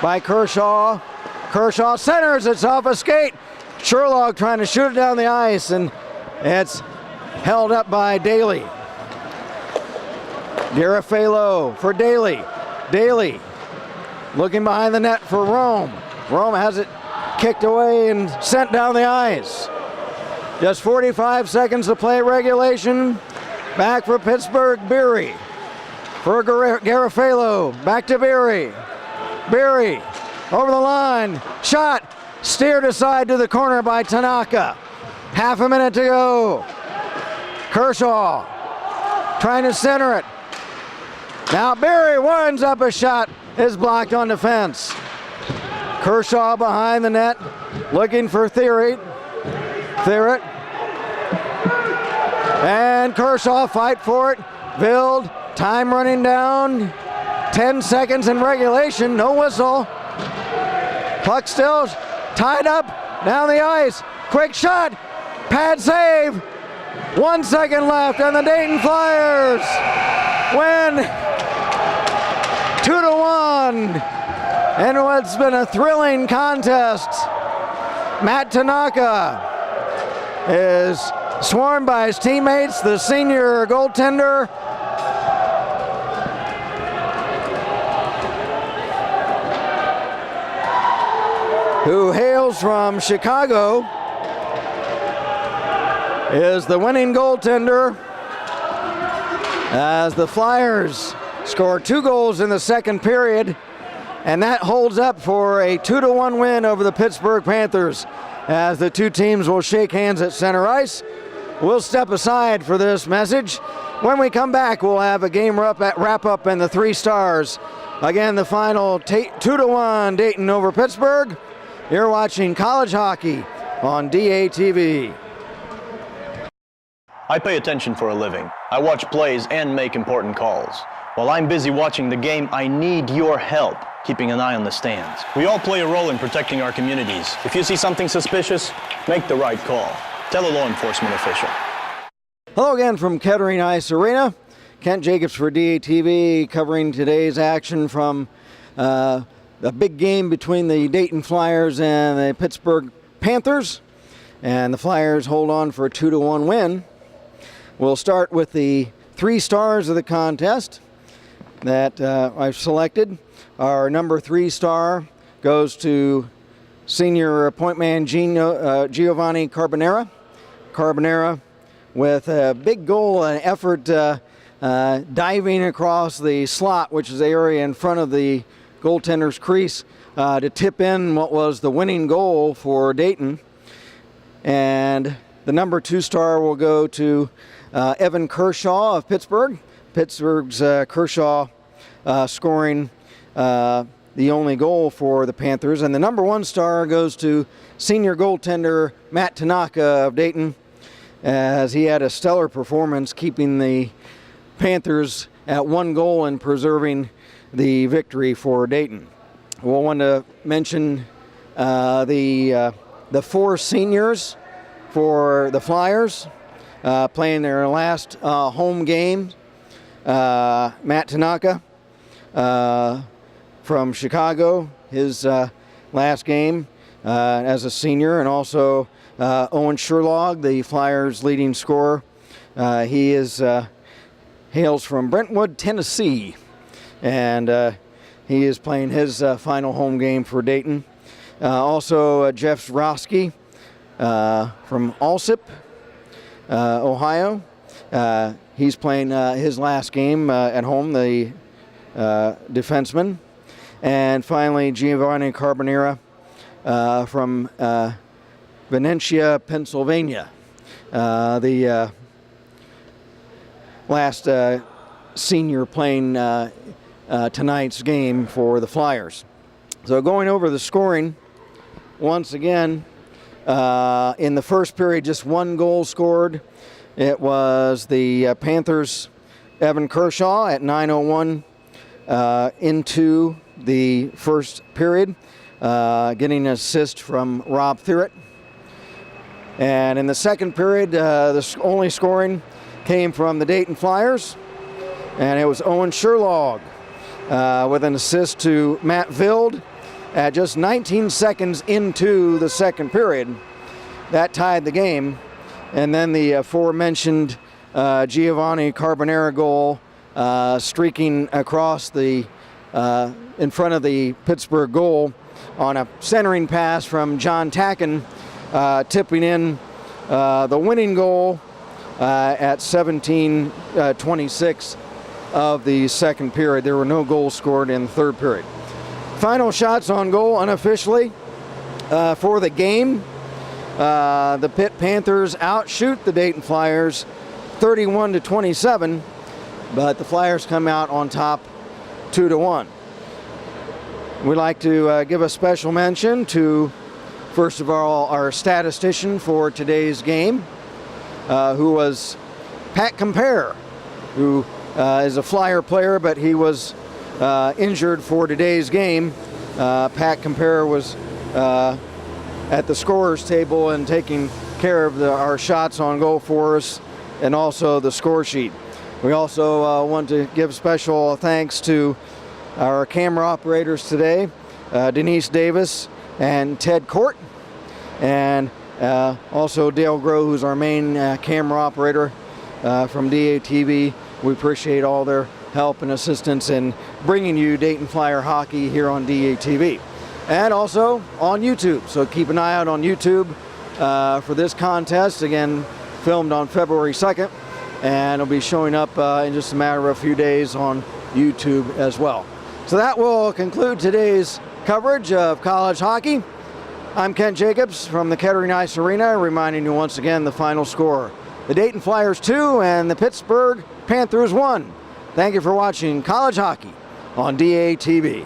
by Kershaw. Kershaw centers, it's off a skate. Sherlock trying to shoot it down the ice, and it's held up by Daly. Garofalo for Daly. Daly looking behind the net for Rome. Rome has it kicked away and sent down the ice. Just 45 seconds to play regulation. Back for Pittsburgh, Beery. For Garofalo, back to Beery. Beery over the line, shot, steered aside to the corner by Tanaka. Half a minute to go. Kershaw trying to center it. Now Beery winds up a shot, is blocked on defense. Kershaw behind the net, looking for Thierry. Thierry. And Kershaw fight for it. Vild, time running down. 10 seconds in regulation, no whistle. Puck still tied up down the ice. Quick shot, pad save. 1 second left, and the Dayton Flyers win 2-1. And what's been a thrilling contest. Matt Tanaka is swarmed by his teammates, the senior goaltender. Who hails from Chicago, is the winning goaltender as the Flyers score 2 goals in the second period, and that holds up for a 2-1 win over the Pittsburgh Panthers as the two teams will shake hands at center ice. We'll step aside for this message. When we come back, we'll have a game wrap up in the 3 stars. Again, the final 2-1 Dayton over Pittsburgh. You're watching college hockey on DATV. I pay attention for a living. I watch plays and make important calls. While I'm busy watching the game, I need your help keeping an eye on the stands. We all play a role in protecting our communities. If you see something suspicious, make the right call. Tell a law enforcement official. Hello again from Kettering Ice Arena. Kent Jacobs for DATV covering today's action from the big game between the Dayton Flyers and the Pittsburgh Panthers. And the Flyers hold on for a 2-1 win. We'll start with the 3 stars of the contest that I've selected. Our number 3 star goes to senior point man Giovanni Carbonera. Carbonera with a big goal and effort diving across the slot, which is the area in front of the goaltender's crease, to tip in what was the winning goal for Dayton. And the number 2 star will go to Evan Kershaw of Pittsburgh. Pittsburgh's Kershaw scoring the only goal for the Panthers. And the number 1 star goes to senior goaltender Matt Tanaka of Dayton, as he had a stellar performance keeping the Panthers at 1 goal and preserving the victory for Dayton. We'll want to mention the 4 seniors for the Flyers playing their last home game. Matt Tanaka from Chicago, his last game as a senior, and also Owen Sherlock, the Flyers' leading scorer. He hails from Brentwood, Tennessee, and he is playing his final home game for Dayton. Also, Jeff Zroski from Alsip, Ohio. He's playing his last game at home, the defenseman. And finally, Giovanni Carbonera from Venetia, Pennsylvania. The last senior playing tonight's game for the Flyers. So going over the scoring, once again, in the first period, just 1 goal scored. It was the Panthers' Evan Kershaw at 9:01 into the first period, getting an assist from Rob Thurett. And in the second period, the only scoring came from the Dayton Flyers, and it was Owen Sherlog with an assist to Matt Vild at just 19 seconds into the second period. That tied the game. And then the aforementioned Giovanni Carbonara goal streaking across the in front of the Pittsburgh goal on a centering pass from John Tacken, tipping in the winning goal at 17:26 of the second period. There were no goals scored in the third period. Final shots on goal unofficially for the game. The Pitt Panthers outshoot the Dayton Flyers 31-27, but the Flyers come out on top 2-1. We'd like to give a special mention to, first of all, our statistician for today's game, who was Pat Compare, who is a Flyer player, but he was injured for today's game. Pat Compare was at the scorer's table and taking care of our shots on goal for us, and also the score sheet. We also want to give special thanks to our camera operators today, Denise Davis and Ted Court, and also Dale Groh, who's our main camera operator from DATV. We appreciate all their help and assistance in bringing you Dayton Flyer hockey here on DATV. And also on YouTube, so keep an eye out on YouTube for this contest, again filmed on February 2nd, and it'll be showing up in just a matter of a few days on YouTube as well. So that will conclude today's coverage of college hockey. I'm Kent Jacobs from the Kettering Ice Arena, reminding you once again the final score. The Dayton Flyers 2 and the Pittsburgh Panthers 1. Thank you for watching college hockey on DATV.